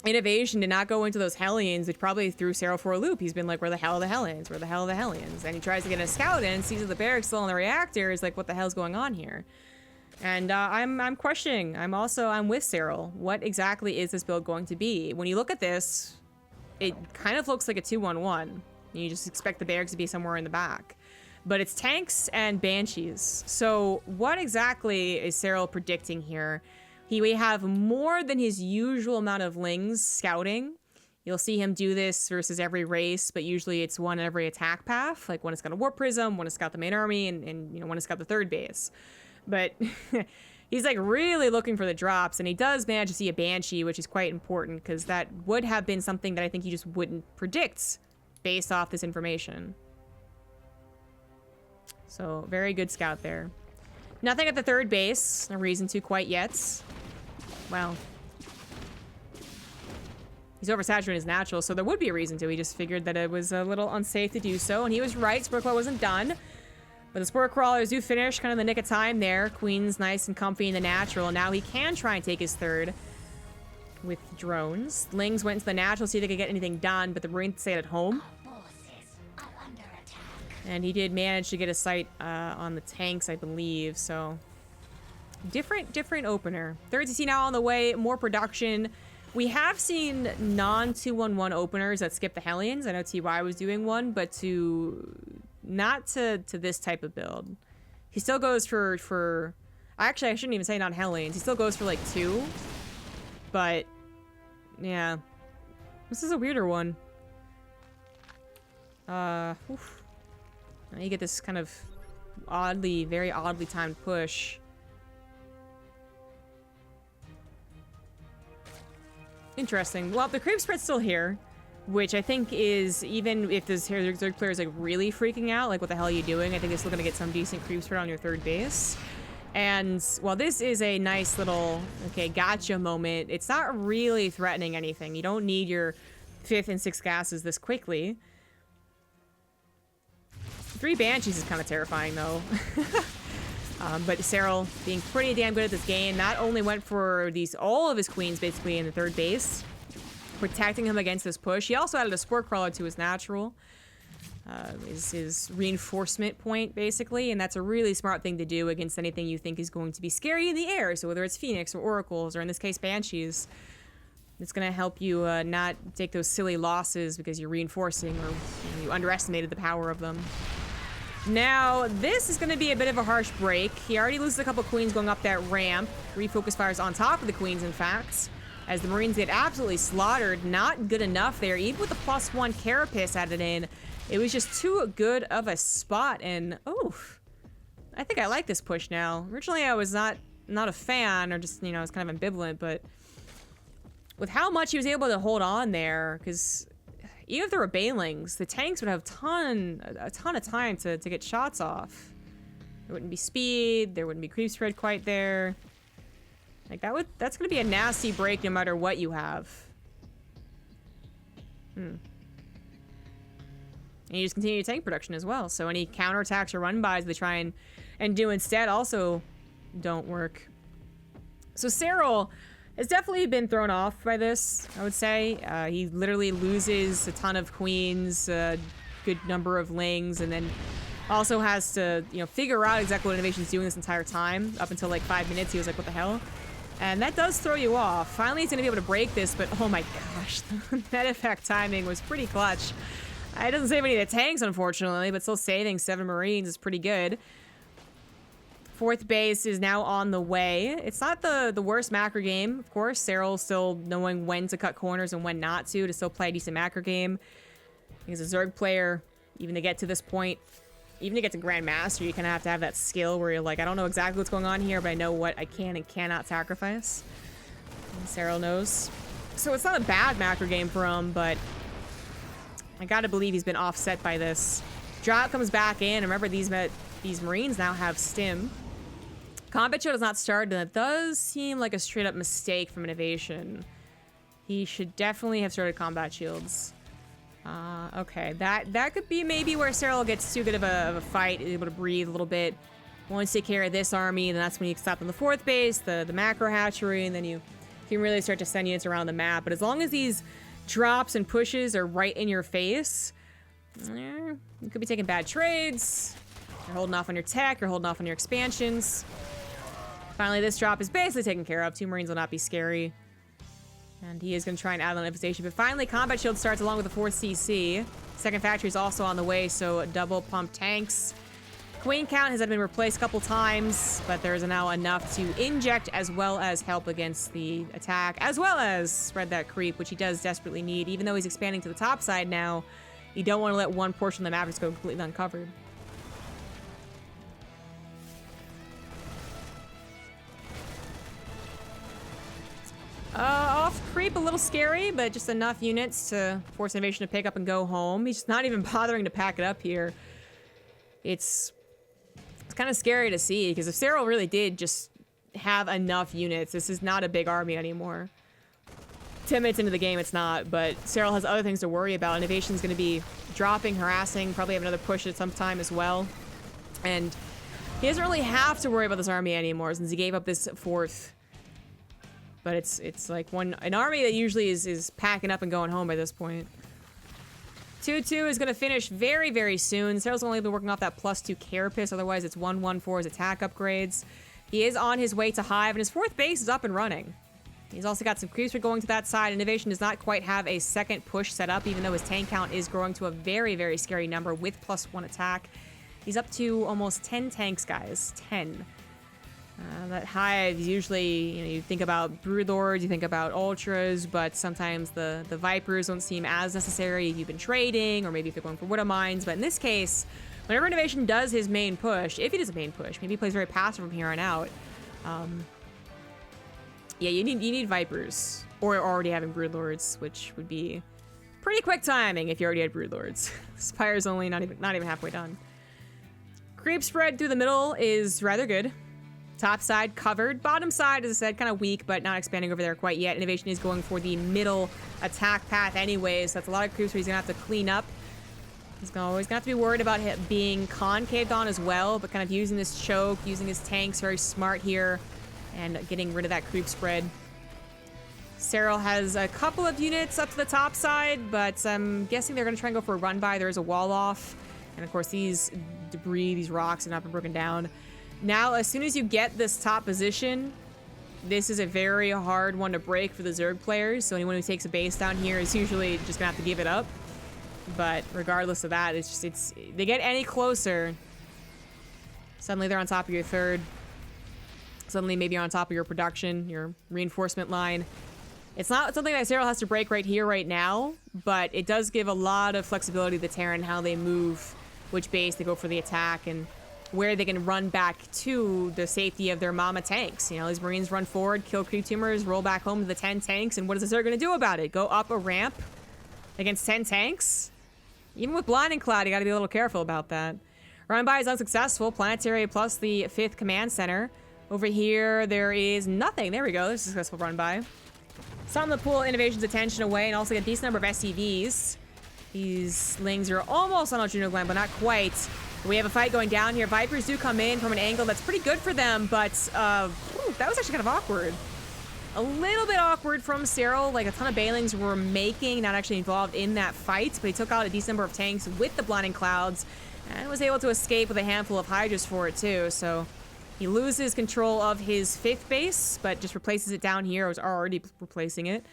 INnoVation did not go into those Hellions, which probably threw Serral for a loop. He's been like, where the hell are the Hellions? Where the hell are the Hellions? And he tries to get a scout in, sees that the barracks still on the reactor, is like, what the hell's going on here? And I'm questioning. I'm with Serral. What exactly is this build going to be? When you look at this, it kind of looks like a 2-1-1. You just expect the barracks to be somewhere in the back. But it's tanks and banshees. So what exactly is Serral predicting here? He may have more than his usual amount of lings scouting. You'll see him do this versus every race, but usually it's one every attack path. Like one has got a warp prism, one has got the main army, and you know, one has got the third base. But he's like really looking for the drops, and he does manage to see a banshee, which is quite important because that would have been something that I think you just wouldn't predict based off this information. So very good scout there. Nothing at the third base. No reason to quite yet. Well, he's oversaturated his natural, so there would be a reason to. He just figured that it was a little unsafe to do so, and he was right. Spore Crawl wasn't done. But the Spore Crawlers do finish kind of in the nick of time there. Queen's nice and comfy in the natural, and now he can try and take his third with drones. Lings went into the natural to see if they could get anything done, but the Marines stayed at home. And he did manage to get a sight on the tanks, I believe, so Different opener. Third CC now on the way, more production. We have seen non-211 openers that skip the Hellions. I know TY was doing one, but not to this type of build. He still goes for actually, I shouldn't even say non-Hellions. He still goes for like 2. But yeah. This is a weirder one. Oof. Now you get this kind of very oddly timed push. Interesting. Well, the creep spread's still here, which I think is, even if this Zerg player is like really freaking out, like what the hell are you doing? I think it's still gonna get some decent creep spread on your third base. And while this is a nice little, okay, gotcha moment, it's not really threatening anything. You don't need your 5th and 6th gases this quickly. 3 Banshees is kind of terrifying, though. But Serral, being pretty damn good at this game, not only went for all of his queens, basically, in the third base, protecting him against this push. He also added a Spore Crawler to his natural, his reinforcement point, basically, and that's a really smart thing to do against anything you think is going to be scary in the air. So whether it's Phoenix or Oracles, or in this case, Banshees, it's going to help you not take those silly losses because you're reinforcing or you underestimated the power of them. Now, this is going to be a bit of a harsh break. He already loses a couple queens going up that ramp. Refocus fires on top of the queens, in fact, as the Marines get absolutely slaughtered. Not good enough there. Even with the +1 Carapace added in, it was just too good of a spot. And, oof, I think I like this push now. Originally, I was not a fan, or just, I was kind of ambivalent, but with how much he was able to hold on there, because even if there were Banelings, the tanks would have a ton of time to get shots off. There wouldn't be speed, there wouldn't be creep spread quite there. Like, that's gonna be a nasty break no matter what you have. And you just continue tank production as well, so any counterattacks or run-bys they try and do instead also don't work. So Serral has definitely been thrown off by this, I would say. He literally loses a ton of queens, a good number of lings, and then also has to, figure out exactly what INnoVation's doing this entire time. Up until like 5 minutes, he was like, what the hell? And that does throw you off. Finally, he's gonna be able to break this, but oh my gosh, the net effect timing was pretty clutch. It doesn't save any of the tanks, unfortunately, but still saving 7 Marines is pretty good. 4th base is now on the way. It's not the worst macro game, of course. Serral still knowing when to cut corners and when not to still play a decent macro game. He's a Zerg player, even to get to this point, even to get to Grandmaster, you kind of have to have that skill where you're like, I don't know exactly what's going on here, but I know what I can and cannot sacrifice. And Serral knows. So it's not a bad macro game for him, but I gotta believe he's been offset by this. Drought comes back in, and remember these Marines now have stim. Combat Shield has not started, and that does seem like a straight up mistake from INnoVation. He should definitely have started Combat Shields. Okay, that could be maybe where Serral gets too good of a fight, able to breathe a little bit. Once you take care of this army, then that's when you stop on the 4th base, the macro hatchery, and then you can really start to send units around the map. But as long as these drops and pushes are right in your face, you could be taking bad trades. You're holding off on your tech, you're holding off on your expansions. Finally, this drop is basically taken care of. 2 Marines will not be scary. And he is going to try and add on infestation. But finally, Combat Shield starts along with the 4th CC. Second factory is also on the way, so double pump tanks. Queen count has been replaced a couple times, but there is now enough to inject as well as help against the attack, as well as spread that creep, which he does desperately need. Even though he's expanding to the top side now, you don't want to let one portion of the map just go completely uncovered. Off creep, a little scary, but just enough units to force INnoVation to pick up and go home. He's just not even bothering to pack it up here. It's kind of scary to see, because if Serral really did just have enough units, this is not a big army anymore. 10 minutes into the game, it's not, but Serral has other things to worry about. INnoVation's going to be dropping, harassing, probably have another push at some time as well. And he doesn't really have to worry about this army anymore, since he gave up this 4th. But it's like an army that usually is packing up and going home by this point. 2-2 is going to finish very, very soon. Serral's only been working off that +2 Carapace. Otherwise, it's 1-1 for his attack upgrades. He is on his way to Hive, and his 4th base is up and running. He's also got some creeps going to that side. INnoVation does not quite have a second push set up, even though his tank count is growing to a very, very scary number with +1 attack. He's up to almost 10 tanks, guys. 10. That Hive, usually, you know, you think about Broodlords, you think about Ultras, but sometimes the Vipers don't seem as necessary if you've been trading, or maybe if you're going for Widow Mines. But in this case, whenever INnoVation does his main push, if he does a main push, maybe he plays very passive from here on out. Yeah, you need Vipers, or already having Broodlords, which would be pretty quick timing if you already had Broodlords. Spire's only not even halfway done. Creep spread through the middle is rather good. Top side covered. Bottom side, as I said, kind of weak, but not expanding over there quite yet. INnoVation is going for the middle attack path anyways. So that's a lot of creeps where he's going to have to clean up. He's always going to have to be worried about him being concaved on as well, but kind of using this choke, using his tanks very smart here, and getting rid of that creep spread. Serral has a couple of units up to the top side, but I'm guessing they're going to try and go for a run by. There is a wall off. And of course, these debris, these rocks have not been broken down. Now, as soon as you get this top position, this is a very hard one to break for the Zerg players. So anyone who takes a base down here is usually just gonna have to give it up. But regardless of that, they get any closer, suddenly they're on top of your 3rd. Suddenly maybe you're on top of your production, your reinforcement line. It's not something that Serral has to break right here, right now, but it does give a lot of flexibility to the Terran, how they move, which base they go for the attack, and where they can run back to the safety of their mama tanks. You know, these Marines run forward, kill creep tumors, roll back home to the 10 tanks, and what is the Zerg gonna do about it? Go up a ramp against 10 tanks? Even with Blinding Cloud, you gotta be a little careful about that. Run by is unsuccessful. Planetary plus the 5th command center. Over here, there is nothing. There we go. There's a successful run by. Something to pull INnoVation's attention away, and also get a decent number of SCVs. These slings are almost on Junior Glen, but not quite. We have a fight going down here. Vipers do come in from an angle that's pretty good for them, but that was actually kind of awkward. A little bit awkward from Serral. Like, a ton of Bailings were making, not actually involved in that fight, but he took out a decent number of tanks with the Blinding Clouds and was able to escape with a handful of Hydras for it too. So he loses control of his 5th base, but just replaces it down here. I was already replacing it,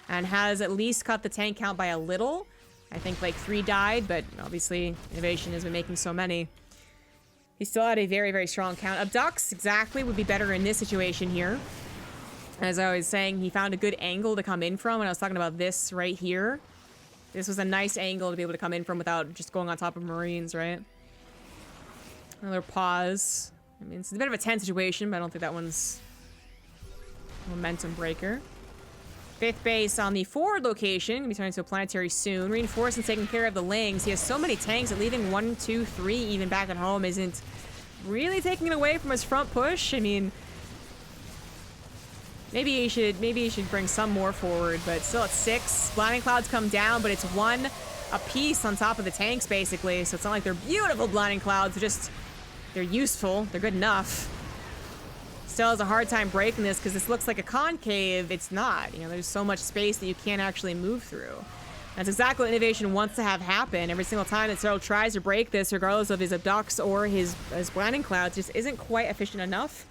and has at least cut the tank count by a little. I think like 3 died, but obviously INnoVation has been making so many. He still had a very, very strong count. Abducts exactly would be better in this situation here. As I was saying, he found a good angle to come in from, and I was talking about this right here. This was a nice angle to be able to come in from without just going on top of Marines, right? Another pause. I mean, it's a bit of a tense situation, but I don't think that one's a momentum breaker. 5th base on the forward location. Gonna be turning to a planetary soon. Reinforced and taking care of the Lings. He has so many tanks that leaving 1, 2, 3 even back at home isn't really taking it away from his front push. I mean, maybe he should bring some more forward, but still at 6. Blinding Clouds come down, but it's 1 apiece on top of the tanks, basically. So it's not like they're beautiful Blinding Clouds. They're useful. They're good enough. Still has a hard time breaking this because this looks like a concave. It's not. You know, there's so much space that you can't actually move through. That's exactly what INnoVation wants to have happen. Every single time that Serral tries to break this, regardless of his abducts or his Blinding Clouds, just isn't quite efficient enough.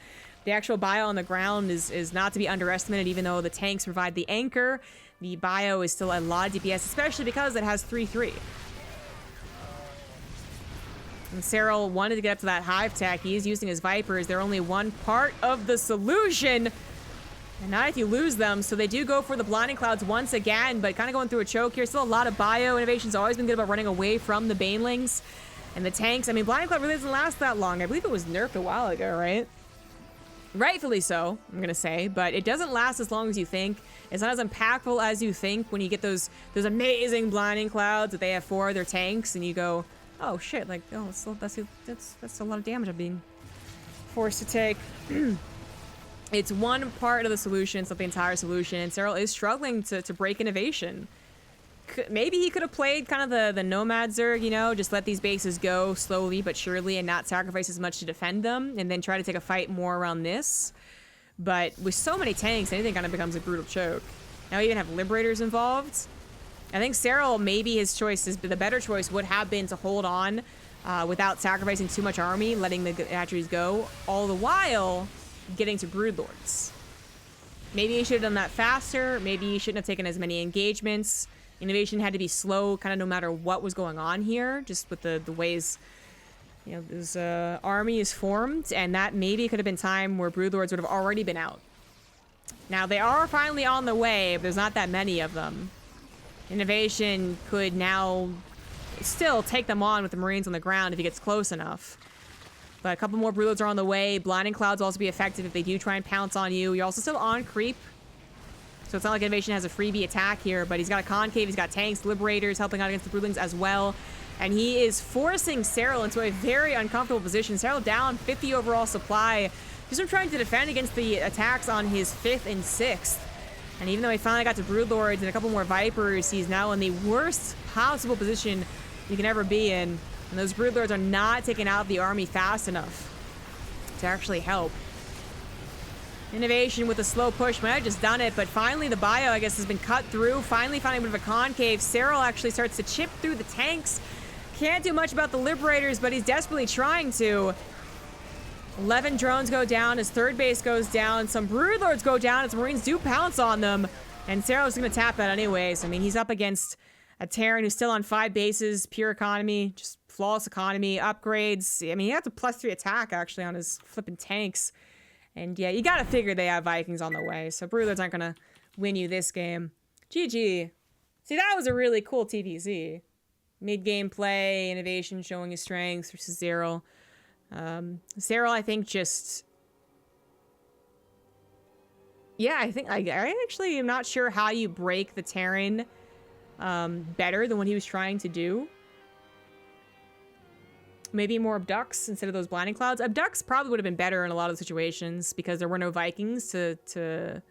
The actual bio on the ground is not to be underestimated, even though the tanks provide the anchor. The bio is still a lot of DPS, especially because it has 3-3. And Serral wanted to get up to that Hive tech. He is using his Vipers. They're only one part of the solution. And not if you lose them. So they do go for the Blinding Clouds once again, but kind of going through a choke here. Still a lot of bio. INnoVation's always been good about running away from the Banelings and the tanks. I mean, Blinding Cloud really doesn't last that long. I believe it was nerfed a while ago, right? Rightfully so, I'm gonna say, but it doesn't last as long as you think. It's not as impactful as you think when you get those amazing Blinding Clouds that they have for their tanks, and you go, oh shit, like, oh, that's a lot of damage I'm being forced to take. It's one part of the solution, it's not the entire solution, and Serral is struggling to break INnoVation. Maybe he could have played kind of the Nomad Zerg, you know, just let these bases go slowly but surely and not sacrifice as much to defend them, and then try to take a fight more around this. But with so many tanks, anything kind of becomes a brutal choke. Now we even have Liberators involved. I think Serral, maybe his choice, the better choice would have been to hold on without sacrificing too much army, letting the Atreus go, all the while getting to Broodlords. Maybe he should have done that faster. Maybe he shouldn't have taken as many engagements. INnoVation had to be slow kind of no matter what was going on here, just with the ways, you know, this army is formed, and that maybe could have been time where Broodlords would have already been out. Now, they are finally on the way, but there's not that many of them. INnoVation could now still take them on with the Marines on the ground if he gets close enough. But a couple more Broodlords are on the way. Blinding Clouds will also be effective if they do try and pounce on you. You're also still on creep. So it's not like INnoVation has a freebie attack here, but he's got a concave, he's got tanks, liberators helping out against the Broodlings as well. And he is forcing Serral into a very uncomfortable position. Serral down 50 overall supply. Just from trying to defend against the attacks on his 5th and 6th. And even though he finally got to Broodlords and a couple more Vipers, he's now in the worst possible position you can ever be in. And those Broodlords are not taking out the army fast enough to actually help. INnoVation with a slow push might have just done it, but finally the bio, I guess, has been cut through. Finally finding a bit of a concave. Serral actually starts to chip through the tanks. Can't do much about the Liberators, but he's desperately trying to. 11 drones go down, his 3rd base goes down, some Broodlords go down as Marines do pounce on them, and Serral's gonna tap that anyways. I mean, he's up against a Terran who's still on 5 bases, pure economy, just flawless economy, upgrades. I mean, he has a +3 attack, actually, on his flipping tanks. And yeah, you gotta figure they have Vikings on the way, so Broodlords aren't gonna win you this game. GG. See, that was a really cool TVZ. Mid-game play, INnoVation showing his strengths versus Serral. Serral, I think, just... Yeah, I think... I actually am not sure how you break the Terran better than what he was trying to do. Maybe more Abducts instead of those Blinding Clouds. Abducts probably would have been better in a lot of situations because there were no Vikings to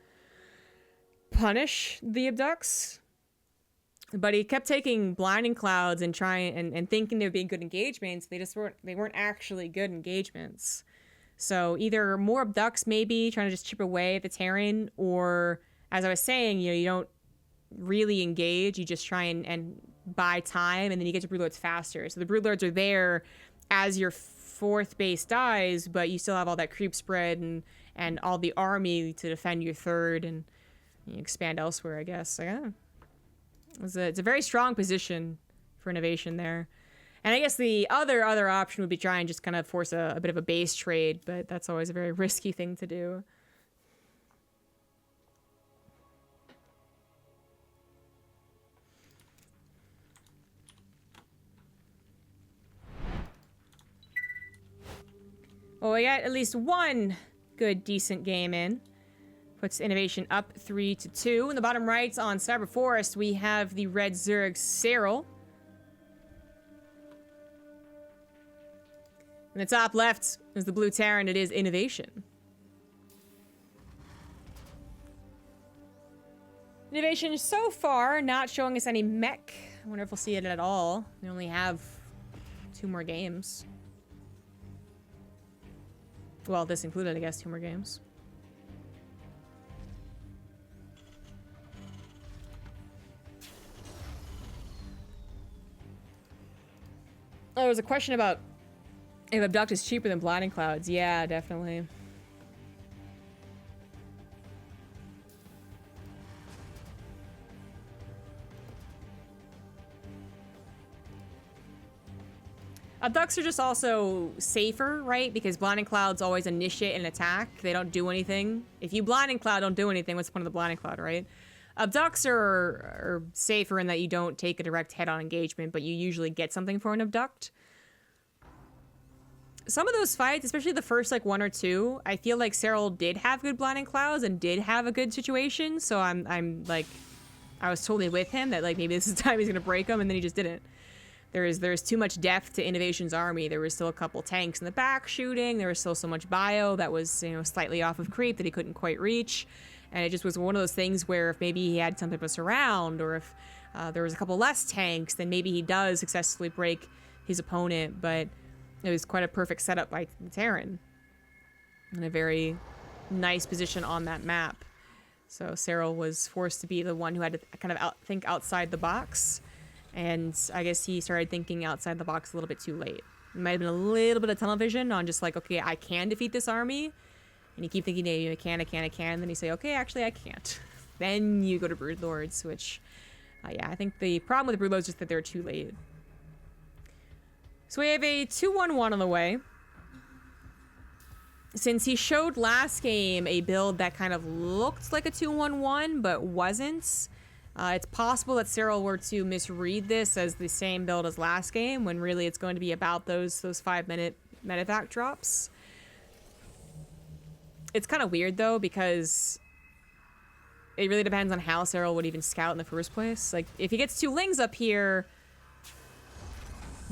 punish the Abducts. But he kept taking Blinding Clouds and trying and thinking they would be good engagements. They weren't actually good engagements. So either more Abducts maybe, trying to just chip away at the Terran, or as I was saying, you know, you don't really engage, you just try and buy time, and then you get to Broodlords faster. So the Broodlords are there as your 4th base dies, but you still have all that creep spread and all the army to defend your 3rd and you expand elsewhere, I guess. So, yeah. It's a very strong position for INnoVation there. And I guess the other option would be try and just kind of force a bit of a base trade, but that's always a very risky thing to do. Well, we got at least one good, decent game in. Puts INnoVation up 3-2. In the bottom right on Cyber Forest, we have the red Zerg Serral. In the top left is the blue Terran. It is INnoVation. INnoVation so far not showing us any mech. I wonder if we'll see it at all. We only have 2 more games. Well, this included, I guess, 2 more games. Oh, there was a question about if Abduct is cheaper than Blinding Clouds. Yeah, definitely. Abducts are just also safer, right? Because Blinding Clouds always initiate an attack. They don't do anything. If you Blinding Cloud, don't do anything. What's the point of the Blinding Cloud, right? Abducts are safer in that you don't take a direct head-on engagement, but you usually get something for an Abduct. Some of those fights, especially the first, like, 1 or 2, I feel like Serral did have good Blinding Clouds and did have a good situation, so I'm like, I was totally with him that, like, maybe this is the time he's gonna break them, and then he just didn't. There's too much depth to INnoVation's army. There was still a couple tanks in the back shooting. There was still so much bio that was, you know, slightly off of creep that he couldn't quite reach. And it just was one of those things where if maybe he had something to surround, or if there was a couple less tanks, then maybe he does successfully break his opponent. But it was quite a perfect setup by Terran in a very nice position on that map. So Serral was forced to be the one who had to kind of think outside the box. And I guess he started thinking outside the box a little bit too late. It might have been a little bit of tunnel vision on just like, okay, I can defeat this army. And you keep thinking, I can, and then you say, okay, actually I can't. Then you go to Broodlords, which, yeah, I think the problem with the Broodlords is just that they're too late. So we have a 2-1-1 on the way. Since he showed last game a build that kind of looked like a 2-1-1, but wasn't, it's possible that Serral were to misread this as the same build as last game, when really it's going to be about those 5-minute medevac drops. It's kind of weird, though, because it really depends on how Serral would even scout in the first place. Like, if he gets 2 Lings up here,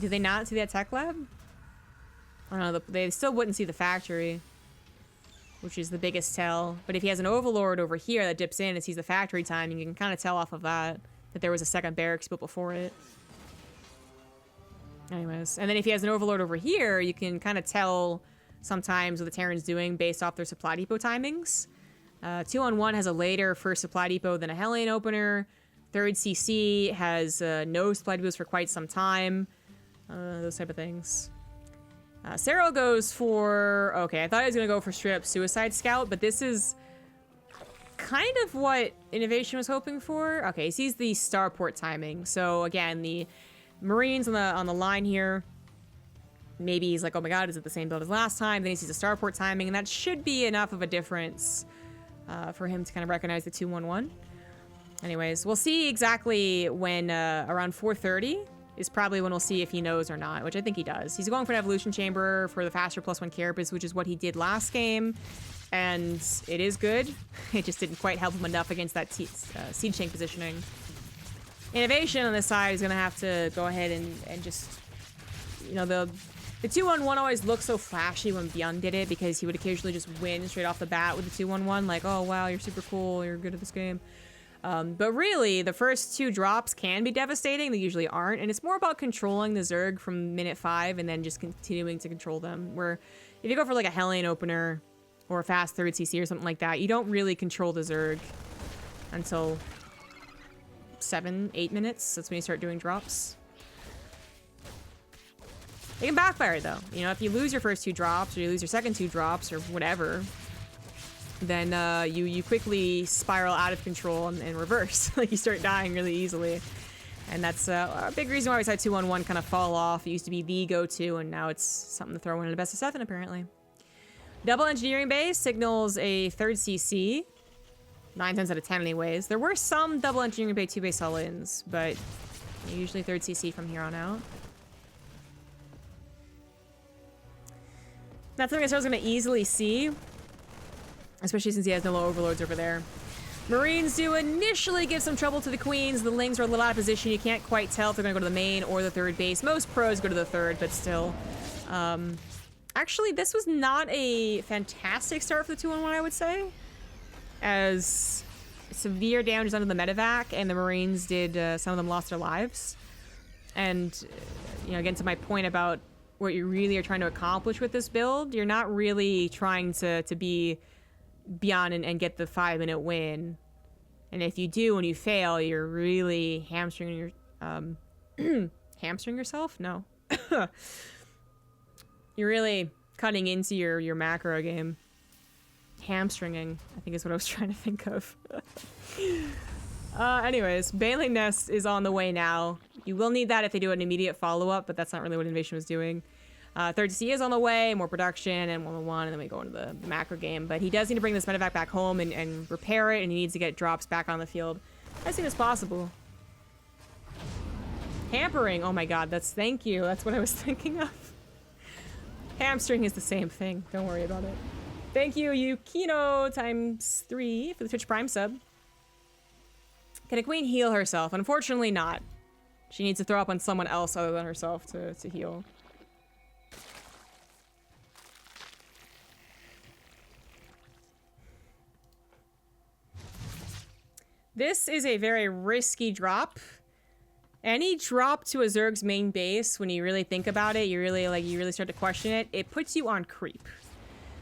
do they not see that tech lab? I don't know, they still wouldn't see the factory, which is the biggest tell. But if he has an Overlord over here that dips in and sees the factory time, you can kind of tell off of that there was a second barracks built before it. Anyways, and then if he has an Overlord over here, you can kind of tell sometimes what the Terran's doing based off their supply depot timings. 2-on-1 has a later first supply depot than a Hellion opener. 3rd CC has no supply depots for quite some time. Those type of things. Serral goes for... Okay, I thought he was going to go for straight up Suicide Scout, but this is kind of what INnoVation was hoping for. Okay, he sees the starport timing. So again, the Marines on the line here. Maybe he's like, oh my god, is it the same build as last time? Then he sees the starport timing, and that should be enough of a difference for him to kind of recognize the 2-1-1. Anyways, we'll see exactly when around 4:30 is probably when we'll see if he knows or not, which I think he does. He's going for an Evolution Chamber for the faster +1 carapace, which is what he did last game, and it is good. It just didn't quite help him enough against that Siege Tank positioning. INnoVation on this side is going to have to go ahead and just, you know, the 2-1-1 always looked so flashy when Byung did it, because he would occasionally just win straight off the bat with the 2-1-1, like, oh wow, you're super cool, you're good at this game. But really, the first 2 drops can be devastating. They usually aren't. And it's more about controlling the Zerg from minute 5 and then just continuing to control them. Where if you go for like a Hellion opener or a fast 3rd CC or something like that, you don't really control the Zerg until 7-8 minutes. That's when you start doing drops. They can backfire though. You know, if you lose your first 2 drops or you lose your second 2 drops or whatever, then you quickly spiral out of control and reverse. Like, you start dying really easily. And that's a big reason why we saw 2-1-1 kind of fall off. It used to be the go-to, and now it's something to throw in a best of 7, apparently. Double engineering base signals a 3rd CC. 9 times out of 10 anyways. There were some double engineering bay 2 base Sullians, but usually 3rd CC from here on out. That's something I was going to easily see, especially since he has no low overlords over there. Marines do initially give some trouble to the Queens. The Lings are a little out of position. You can't quite tell if they're going to go to the main or the 3rd base. Most pros go to the 3rd, but still. Actually, this was not a fantastic start for the 2-1-1, I would say. As severe damage under the medevac, and the Marines did, some of them lost their lives. And, you know, again, to my point about what you really are trying to accomplish with this build, you're not really trying to be beyond and get the 5-minute win. And if you do and you fail, you're really hamstringing your hamstring yourself? No. You're really cutting into your macro game. Hamstringing, I think is what I was trying to think of. Anyways, Baneling Nest is on the way now. You will need that if they do an immediate follow-up, but that's not really what INnoVation was doing. 3rd C is on the way, more production, and 1-1, and then we go into the macro game. But he does need to bring this medevac back home and repair it, and he needs to get drops back on the field as soon as possible. Hampering, oh my god, thank you, that's what I was thinking of. Hamstring is the same thing, don't worry about it. Thank you, Yukino ×3 for the Twitch Prime sub. Can a queen heal herself? Unfortunately not. She needs to throw up on someone else other than herself to heal. This is a very risky drop. Any drop to a Zerg's main base, when you really think about it, you really start to question it, it puts you on creep.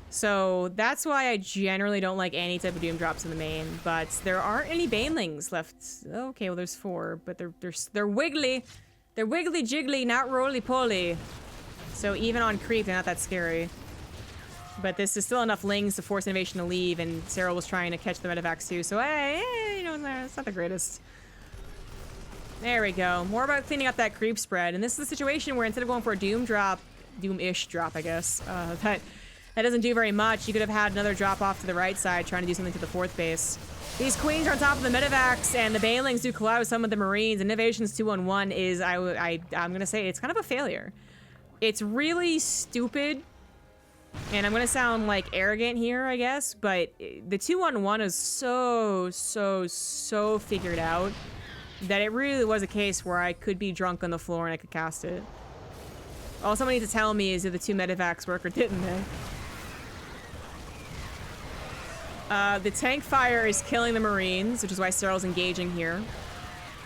So that's why I generally don't like any type of Doom drops in the main, but there aren't any Banelings left. Okay, well there's 4, but they're wiggly. They're wiggly jiggly, not roly poly. So even on creep, they're not that scary. But this is still enough Lings to force INnoVation to leave, and Serral was trying to catch the medevacs too, so hey, you know, it's not the greatest. There we go. More about cleaning up that creep spread, and this is a situation where instead of going for a Doom drop, Doom-ish drop, I guess, that doesn't do very much. You could have had another drop off to the right side trying to do something to the fourth base. These queens are on top of the medevacs, and the Banelings do collide with some of the Marines. INnoVation's 2-on-1 is, I'm gonna say, it's kind of a failure. It's really stupid, and I'm gonna sound like arrogant here, I guess, but the 2-on-1 is so figured out that it really was a case where I could be drunk on the floor and I could cast it. All someone needs to tell me is if the two medevacs work or didn't they? The tank fire is killing the Marines, which is why Serral's engaging here.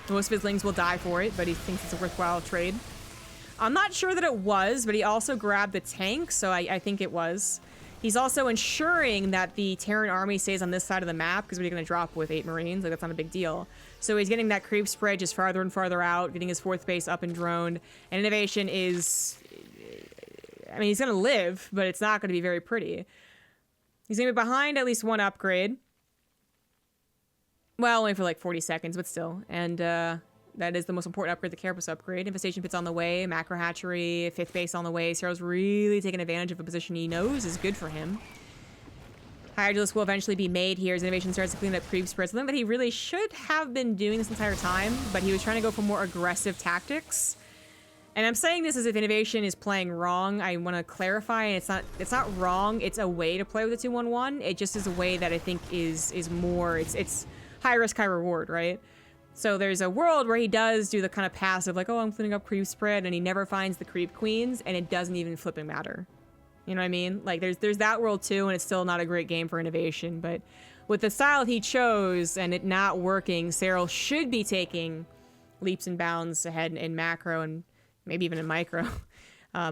Most of his Lings will die for it, but he thinks it's a worthwhile trade. I'm not sure that it was, but he also grabbed the tank, so I think it was. He's also ensuring that the Terran army stays on this side of the map, because what are you going to drop with 8 Marines? Like, that's not a big deal. So he's getting that creep spread just farther and farther out, getting his fourth base up and droned. And INnoVation is... I mean, he's going to live, but it's not going to be very pretty. He's going to be behind at least one upgrade. Well, only for like 40 seconds, but still. And that is the most important upgrade, the Carapace upgrade. Infestation Pit's on the way, Macro Hatchery, 5th base on the way. Serral's really taking advantage of a position he knows is good for him. Hydralis will eventually be made here as INnoVation starts to clean up creep spread. Something that he really should have been doing this entire time, but he was trying to go for more aggressive tactics. And I'm saying this as if INnoVation is playing wrong. I want to clarify, and it's not wrong. It's a way to play with a 2-1-1. It just is a way that I think is more, it's high risk, high reward, right? So there's a world where he does do the kind of passive, like, oh, I'm cleaning up creep spread, and he never finds the creep queens, and it doesn't even flipping matter. You know what I mean? Like, there's that world too, and it's still not a great game for INnoVation, but with the style he chose and it not working, Serral should be taking leaps and bounds ahead in macro and maybe even in micro,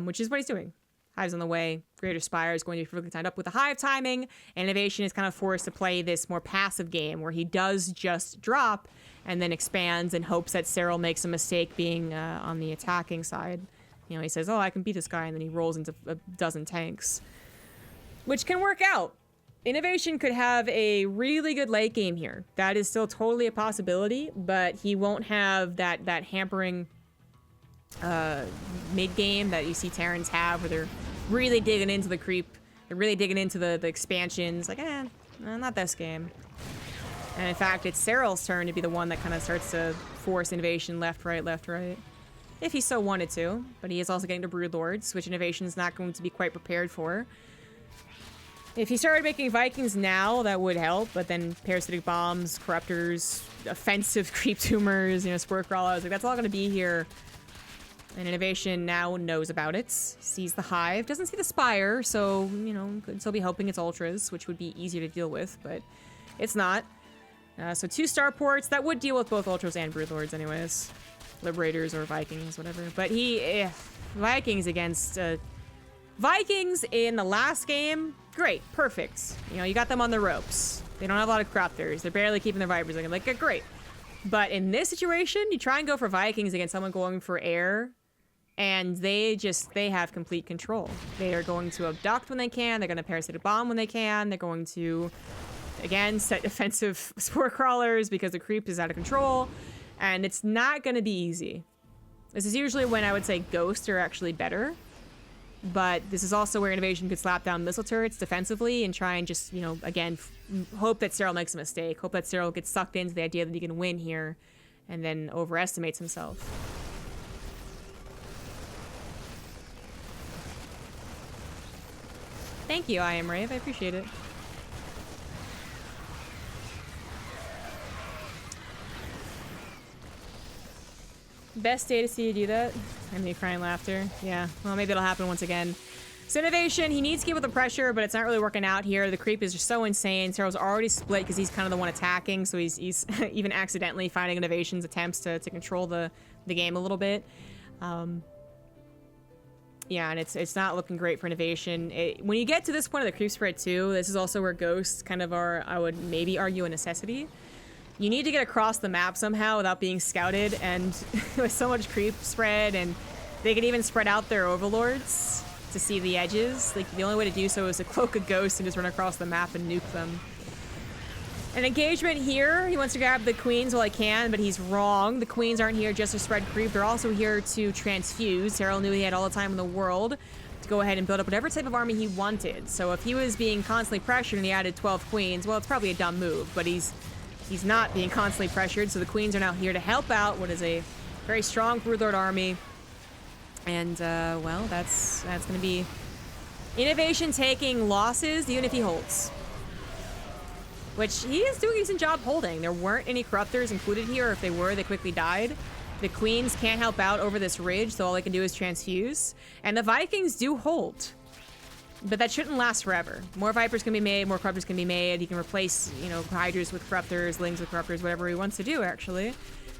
which is what he's doing. Hive's on the way. Greater Spire is going to be perfectly timed up with the Hive timing. And INnoVation is kind of forced to play this more passive game where he does just drop and then expands and hopes that Serral makes a mistake being on the attacking side. You know, he says, oh, I can beat this guy, and then he rolls into a dozen tanks, which can work out. INnoVation could have a really good late game here. That is still totally a possibility, but he won't have that hampering mid game that you see Terrans have, where they're really digging into the creep, they're really digging into the expansions. Like, not this game. And in fact, it's Serral's turn to be the one that kind of starts to force INnoVation left, right, if he so wanted to. But he is also getting to Broodlords, which INnoVation is not going to be quite prepared for. If he started making Vikings now, that would help, but then parasitic bombs, corruptors, offensive creep tumors, you know, spore crawlers, like that's all going to be here. And INnoVation now knows about it, sees the Hive, doesn't see the Spire, so, you know, could still be hoping it's Ultras, which would be easier to deal with, but it's not. So 2 starports, that would deal with both Ultras and Broodlords anyways. Liberators or Vikings, whatever. But Vikings against... Vikings in the last game, great, perfect. You know, you got them on the ropes. They don't have a lot of Corruptors. They're barely keeping their Vipers. Like, great. But in this situation, you try and go for Vikings against someone going for air, and they have complete control. They are going to abduct when they can. They're going to parasitic bomb when they can. They're going to, again, set defensive spore crawlers because the creep is out of control. And it's not going to be easy. This is usually when I would say ghosts are actually better. But this is also where INnoVation could slap down missile turrets defensively and try and just, you know, again, hope that Serral makes a mistake. Hope that Serral gets sucked into the idea that he can win here and then overestimates himself. Thank you, I am Rave. I appreciate it. Best day to see you do that. I mean, crying laughter. Yeah, well, maybe it'll happen once again. So INnoVation, he needs to keep with the pressure, but it's not really working out here. The creep is just so insane. Serral's already split because he's kind of the one attacking, so he's even accidentally finding INnoVation's attempts to control the game a little bit. Yeah, and it's not looking great for INnoVation. When you get to this point of the creep spread too, this is also where ghosts kind of are, I would maybe argue, a necessity. You need to get across the map somehow without being scouted, and with so much creep spread, and they could even spread out their overlords. to see the edges. Like, the only way to do so is to cloak a ghost and just run across the map and nuke them. An engagement here. He wants to grab the queens while he can, but he's wrong. The queens aren't here just to spread creep. They're also here to transfuse. Serral knew he had all the time in the world to go ahead and build up whatever type of army he wanted. So if he was being constantly pressured and he added 12 queens, well, it's probably a dumb move, but he's not being constantly pressured, so the queens are now here to help out what is a very strong Broodlord army. And, well, that's going to be INnoVation taking losses, even if he holds. Which he is doing a decent job holding. There weren't any corruptors included here. If they were, they quickly died. The queens can't help out over this ridge, so all they can do is transfuse. And the Vikings do hold. But that shouldn't last forever. More Vipers can be made, more Corruptors can be made. He can replace, you know, Hydras with Corruptors, Lings with Corruptors, whatever he wants to do, actually.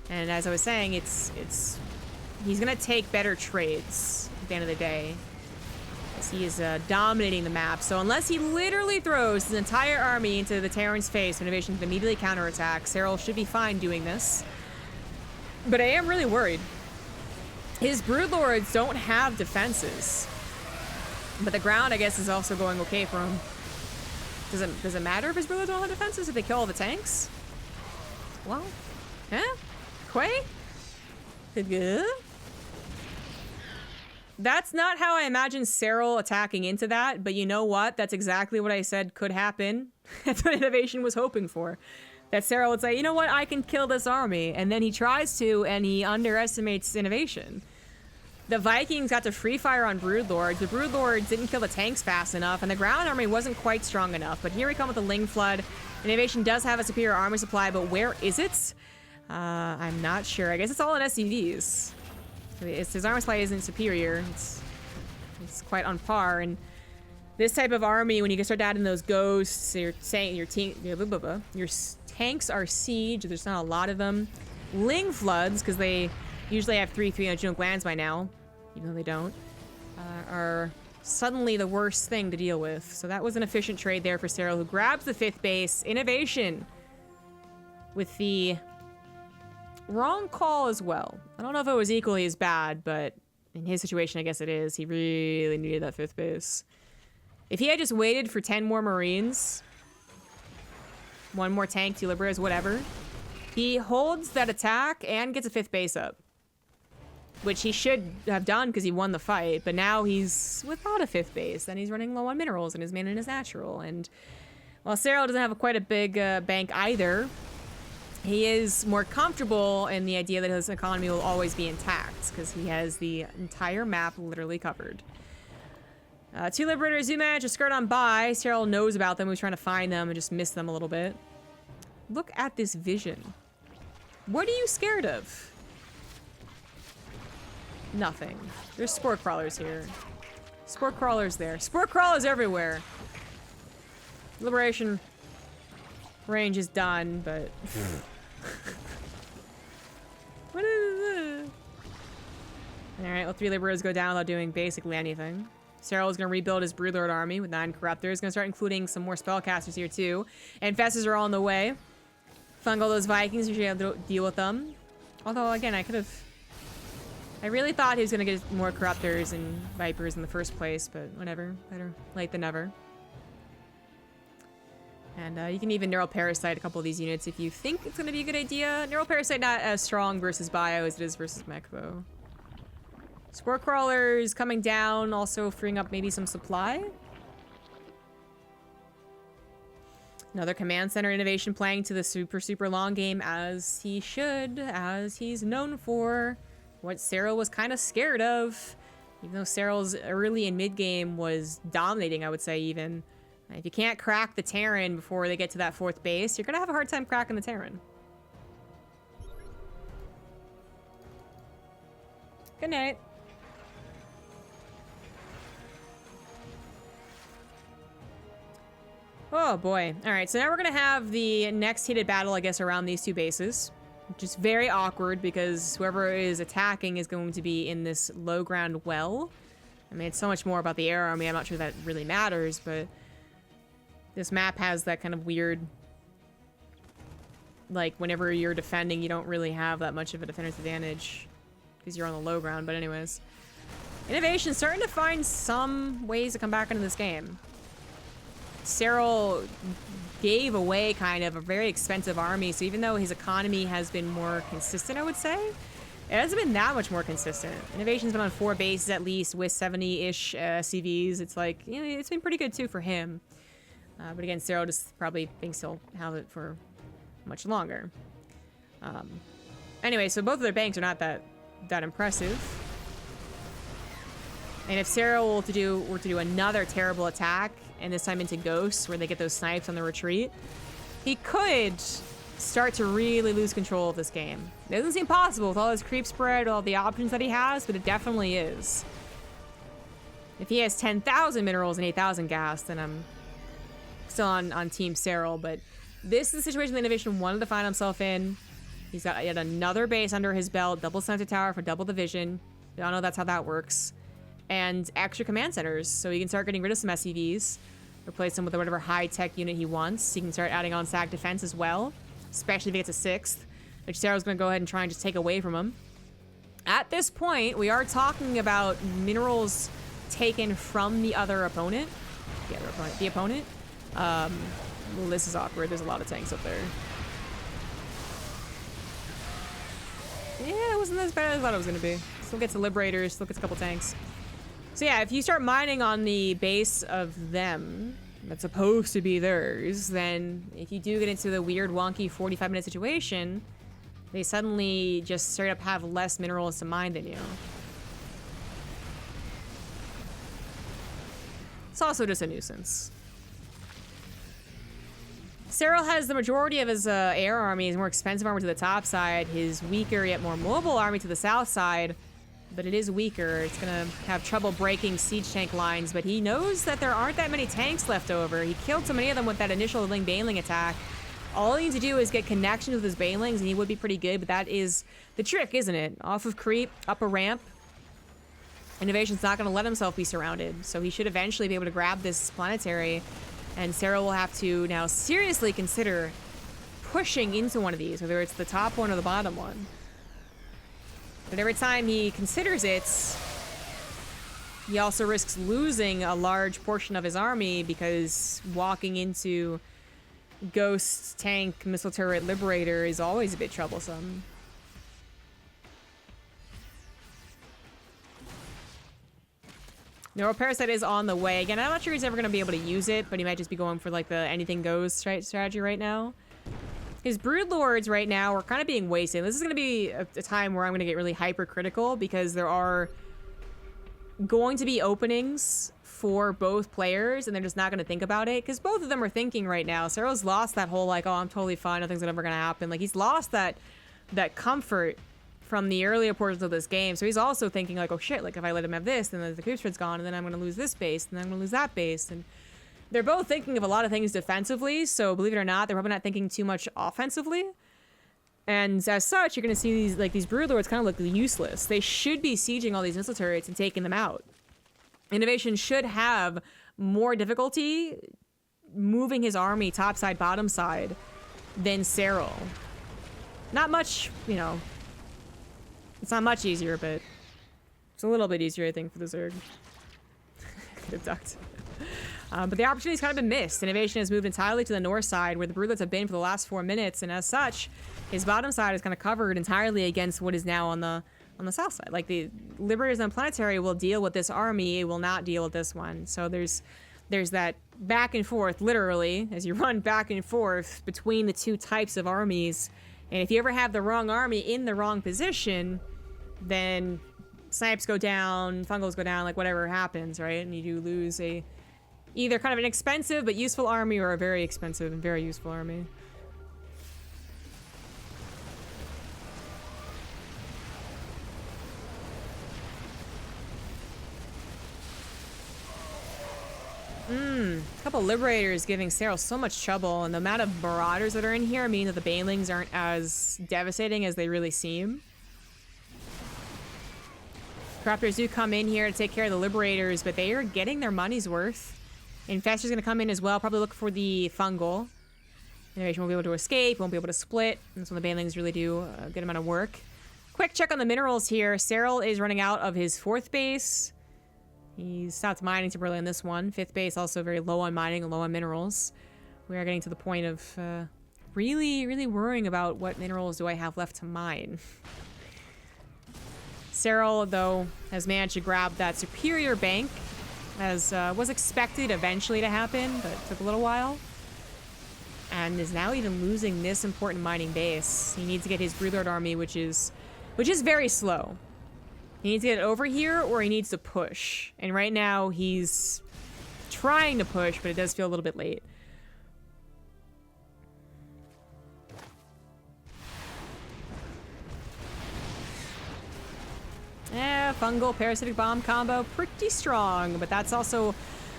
And as I was saying, he's gonna take better trades at the end of the day. As he is dominating the map. So unless he literally throws his entire army into the Terran's face, INnoVation can immediately counterattack. Serral should be fine doing this. But I am really worried. His Broodlords don't have defenses. But the ground, I guess, is also going okay for him. Does it matter if his Broodlords don't have defenses if they kill all the tanks? Well, huh? Quay? Good. That's not how I imagine Serral attacking into that, but you know what? That's exactly what I said could happen. That's what INnoVation was hoping for. That Serral would say, you know what? I can kill this army. And then he tries to, and he underestimates INnoVation. The Vikings got to free fire on Broodlords. The Broodlords didn't kill the tanks fast enough, and the ground army wasn't quite strong enough. But here we come with the Ling Flood. INnoVation does have a superior army supply, but where is it? I'm not sure. I guess it's all in SCVs. His armor supply isn't superior. It's quite on par. And this type of army, when you can start adding those ghosts, your tanks are siege. There's not a lot of them. Ling Floods, because they usually have 300 glands by now, even though they don't, are suddenly the worst thing to deal with. So that was an efficient trade there for Serral, who grabs the 5th base. INnoVation with the wrong call as well. I don't know if it was equally as bad, but in his situation, I guess it is. He really needed that 5th base. If he had just waited for 10 more Marines, 1 more tank, 2 Liberas, whatever, he holds that attack and gets a 5th base up. Which he should have done because he won the fight, but now he's without a 5th base. Then he's running low on minerals and his mana is natural. And while Serral doesn't have quite a big bank either, he is more comfortable in the idea that his economy will always be intact because he has the entire map literally covered. 2 Liberators do manage to skirt on by. Serral knows about them. He was trying to find them and just missed them a little bit. Look at this vision. What are you scared of? Nothing. There's spore crawlers here. Spore crawlers there. Spore crawlers everywhere. Liberation range is done, but what is this? Alright, well, 3 Liberators go down without doing basically anything. Serral is going to rebuild his Broodlord army with 9 Corruptors. Going to start including some more Spellcasters here too. And Infestors are all on the way. Fungal those Vikings, usually have to deal with them. Although, again, I really thought he was going to get more Corruptors and Vipers in the first place, but whatever. Better late than never. And you can even Neural Parasite a couple of these units if you think it's going to be a good idea. Neural Parasite not as strong versus Bio as it is versus Mech, though. Spore Crawlers coming down, also freeing up maybe some supply. Another Command Center INnoVation playing to the super long game as he should, as he's known for. What Serral was kind of scared of. Even though Serral's early and mid game was dominating, I would say even. If you can't crack the Terran before they get to that 4th base, you're going to have a hard time cracking the Terran. Good night. Oh boy. Alright, so now we're going to have the next heated battle, I guess, around these 2 bases. Which is very awkward because whoever is attacking is going to be in this low ground well. I mean, it's so much more about the air army. I'm not sure that really matters, but this map has that kind of weird, like, whenever you're defending, you don't really have that much of a defender's advantage because you're on the low ground. But anyways, INnoVation's starting to find some ways to come back into this game. Serral gave away kind of a very expensive army, so even though his economy has been more consistent, I would say, it hasn't been that much more consistent. INnoVation's been on 4 bases at least with 70-ish CVs. It's like, you know, it's been pretty good too for him. But again, Serral just probably thinks he'll have it for much longer. Anyway, so both of their banks are not that impressive. And if Serral were to do another terrible attack, and this time into Ghosts, where they get those snipes on the retreat, he could start to really lose control of this game. It doesn't seem possible with all his creep spread, all the options that he has, but it definitely is. If he has 10,000 minerals and 8,000 gas, then I'm still on Team Serral, but this is the situation that INnoVation wanted to find himself in. He's got yet another base under his belt, double sensor tower for double the vision. We all know that's how that works. And extra command centers, so he can start getting rid of some SCVs, replace them with whatever high-tech unit he wants. He can start adding on SAC defense as well, especially if he gets a 6th, which Serral's going to go ahead and try and just take away from him. At this point, we are talking about minerals taken from the other opponent. The opponent. Well, this is awkward. There's a lot of tanks up there. Yeah, it wasn't as bad as I thought it was going to be. Still gets the Liberators, still gets a couple tanks. So yeah, if you start mining on the base of them, that's supposed to be theirs, then if you do get into the weird, wonky 45-minute situation, they suddenly just straight up have less minerals to mine than you. It's also just a nuisance. Serral has the majority of his air army, his more expensive army to the top side, his weaker yet more mobile army to the south side, but it is weaker. It's gonna have trouble breaking siege tank lines, but he knows that there aren't that many tanks left over. He killed so many of them with that initial Ling Baneling attack. All he needs to do is get connections with his Banelings, and he would be pretty good, but that is the trick, isn't it? Off of creep, up a ramp. INnoVation's not gonna let himself be surrounded, so he should eventually be able to grab this planetary, and Serral will have to now seriously consider pushing into one of these, whether it's the top one or the bottom one. But every time he considers it, he also risks losing a large portion of his army because walking into Ghost, Tank, Missile Turret, Liberator is always a bit troublesome. Neural Parasite is on the way. Again, I'm not sure he's ever going to be able to use it, but he might just be going for like the anything goes strategy right now. His Broodlords right now are kind of being wasted. This is going to be a time where I'm going to get really hypercritical because there are going to be openings for both players and they're just not going to think about it because both of them are thinking right now. Serral's lost that whole like, oh, I'm totally fine, nothing's ever going to happen. Like he's lost that comfort from the earlier portions of this game. So he's also thinking like, oh shit, like if I let him have this, then the creep spread's gone and then I'm going to lose this base and then I'm going to lose that base. And they're both thinking of a lot of things defensively, so believe it or not, they're probably not thinking too much offensively. And as such, you're going to see these Broodlords kind of look useless. They should be sieging all these missile turrets and taking them out. INnoVation should have more difficulty moving his army topside, bottom side than Serral. Not much, you know. It's not much easier, but it's a little bit easier, I think, for the Zerg. Could have ducked. But the opportunity's kind of been missed. INnoVation has moved entirely to the north side where the Broodlords have been for the last 4 minutes, and as such, his bottom side is kind of covered entirely against what is now on the south side. Like the Liberators and Planetary will deal with this army, it will not deal with this one. So there's that back and forth, literally, as you run back and forth between the two types of armies. And if you ever have the wrong army in the wrong position, then snipes go down, fungals go down, like whatever happens, right? And you do lose either kind of an expensive but useful army or a very expensive and very useful army. A couple Liberators giving Serral so much trouble, and the amount of Marauders that are in here mean that the Banelings aren't as devastating as they really seem. Corruptors do come in here to take care of the Liberators, but they are getting their money's worth. Infestor's gonna come in as well, probably look for the Fungal. INnoVation won't be able to escape, won't be able to split. That's when the Banelings really do a good amount of work. Quick check on the minerals here. Serral is running out of his 4th base. He stopped mining temporarily on this one. 5th base also very low on mining and low on minerals. We are getting to the point of really, really worrying about what minerals do I have left to mine. Serral, though, has managed to grab that superior bank, as was expected eventually to happen, but it took a little while. And is now even losing this important mining base. He needs to get his Broodlord army, which is very slow. He needs to get it over here, or he needs to push. And right now, he's trying to push, but it does feel a little bit late. Fungal parasitic bomb combo, pretty strong, but that's also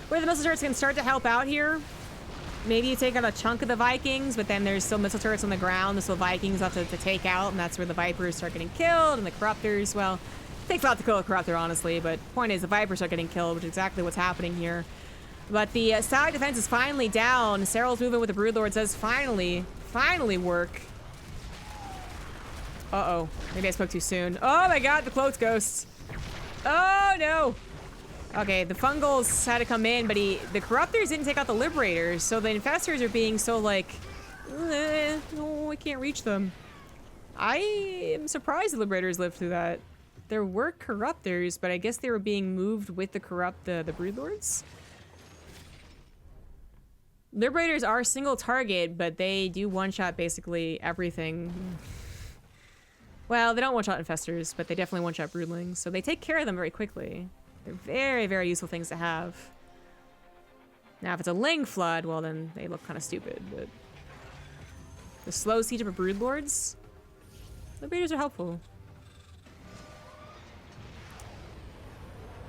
where the missile turrets can start to help out here. Maybe you take out a chunk of the Vikings, but then there's still missile turrets on the ground, the Vikings have to take out, and that's where the Vipers start getting killed, and the Corruptors, well, it takes a lot to kill a Corruptor, honestly, but point is the Vipers start getting killed, which is exactly what's happening here. But the side defense is finally down. Serral's movement with the Broodlords does finally work. Uh-oh. Maybe I spoke too soon. Oh my god, the clothes ghosts. Oh no. Okay, the Fungals had to come in, but the Corruptors didn't take out the Liberators, so the Infestors are being so like, no, I can't reach them. I am surprised the Liberators lived through that. There were Corruptors, but I guess they were being moved with the Broodlords. Liberators are single target, but they do one-shot basically everything. Well, they don't one-shot Infestors, but they definitely one-shot Broodlings, so they take care of them very quickly. They're very, very useful things to have. Now, if it's a Ling Flood, well, then they look kind of stupid, but... The slow siege of a Broodlords? Liberators are helpful.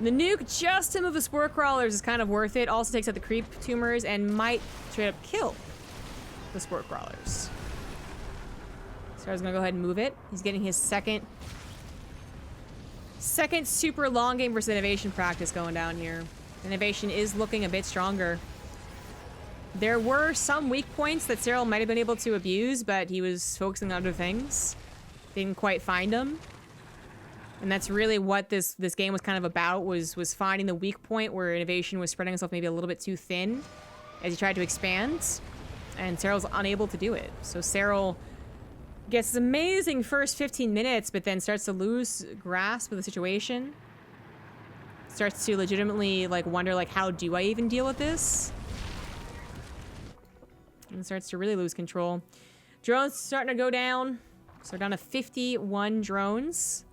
The nuke just to move the Spore Crawlers is kind of worth it. Also takes out the Creep Tumors and might straight up kill the Spore Crawlers. So I was gonna go ahead and move it. He's getting his second super long game versus INnoVation practice going down here. INnoVation is looking a bit stronger. There were some weak points that Serral might have been able to abuse, but he was focusing on other things. Didn't quite find them. And that's really what this game was kind of about, was finding the weak point where INnoVation was spreading itself maybe a little bit too thin as he tried to expand. And Serral's unable to do it. So Serral gets this amazing first 15 minutes, but then starts to lose grasp of the situation. Starts to legitimately, like, wonder, like, how do I even deal with this? And starts to really lose control. Drones starting to go down. So we're down to 51 drones.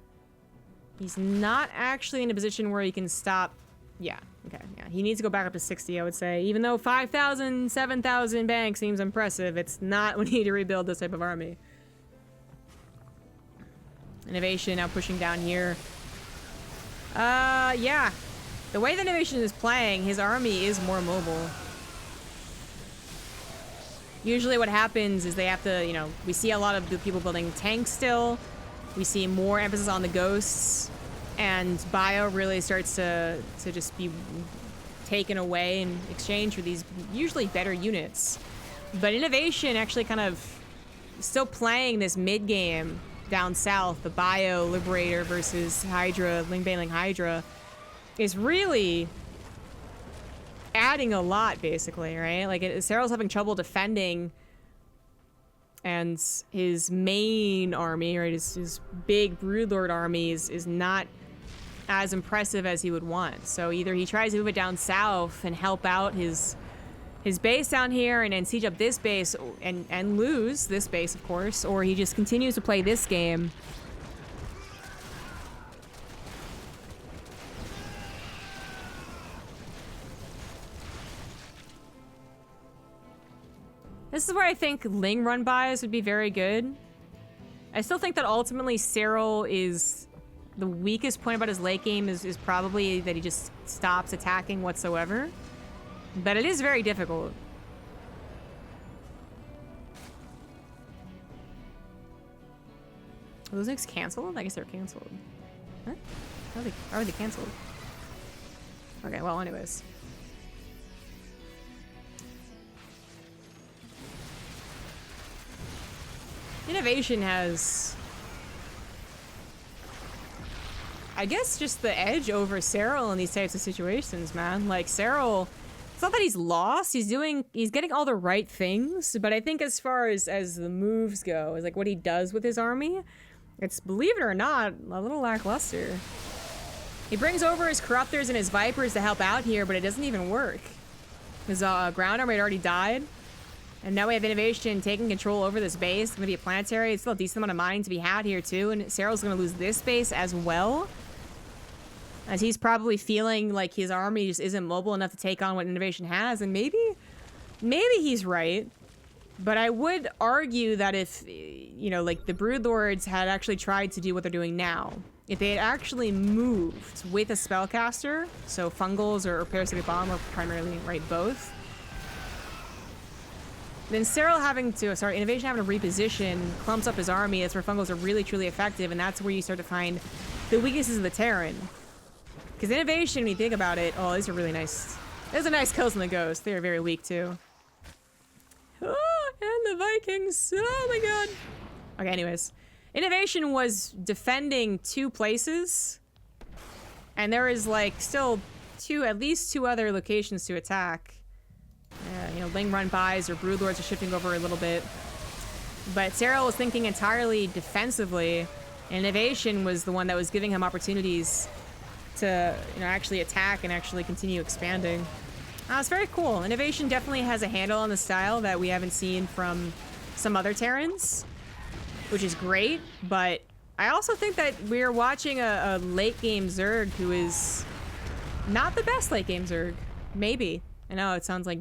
He's not actually in a position where he can stop. Yeah, okay, yeah. He needs to go back up to 60, I would say. Even though 5,000, 7,000 banks seems impressive, it's not when you need to rebuild this type of army. INnoVation now pushing down here. Yeah. The way that INnoVation is playing, his army is more mobile. Usually what happens is they have to, you know, we see a lot of the people building tanks still. We see more emphasis on the ghosts. And bio really starts to just be taken away in exchange for these usually better units. But INnoVation actually kind of still playing this mid-game down south, the Bio Liberator versus Hydra, Ling Hydra, is really adding a lot, basically, right? Like, Serral's having trouble defending, and his main army, right, his big Broodlord army is not as impressive as he would want. So either he tries to move it down south and help out his base down here and then siege up this base and lose this base, of course, or he just continues to play this game. This is where I think Ling run bys would be very good. I still think that ultimately Serral is the weakest point about his late game is probably that he just stops attacking whatsoever. But it is very difficult. Are those nukes canceled? I guess they're canceled. Huh? How are they canceled? Okay, well, anyways. INnoVation has... I guess just the edge over Serral in these types of situations, man. Like Serral, it's not that he's lost. He's getting all the right things, but I think as far as the moves go, is like what he does with his army, it's, believe it or not, a little lackluster. He brings over his Corruptors and his Vipers to help out here, but it doesn't even work. His ground army had already died. And now we have INnoVation taking control over this base. It's going to be a planetary. It's still a decent amount of mining to be had here, too. And Serral's going to lose this base as well. As he's probably feeling like his army just isn't mobile enough to take on what INnoVation has. And maybe he's right. But I would argue that if, you know, like the Broodlords had actually tried to do what they're doing now, if they had actually moved with a spellcaster, so Fungals or Parasitic Bomb, or primarily, right, both, then INnoVation having to reposition clumps up his army. That's where Fungals are really, truly effective, and that's where you start to find the weaknesses of the Terran. Because INnoVation, when you think about it, oh, these are really nice. Those are nice kills on the Ghost. They are very weak, too. Oh, and the Vikings. Oh, my God. Okay, anyways. INnoVation was defending 2 places, and there is, like, still at least two other locations to attack. You know, Ling Run buys or Broodlords are shifting over a little bit. But Serral was thinking entirely defensively, and INnoVation was the one that was giving him opportunities to, you know, actually attack and actually continue expanding. It's very cool. INnoVation definitely has a handle on the style that we haven't seen from some other Terrans, which is great, but I also think that we're watching a late-game Zerg who is not the best late-game Zerg. Maybe. I know it sounds like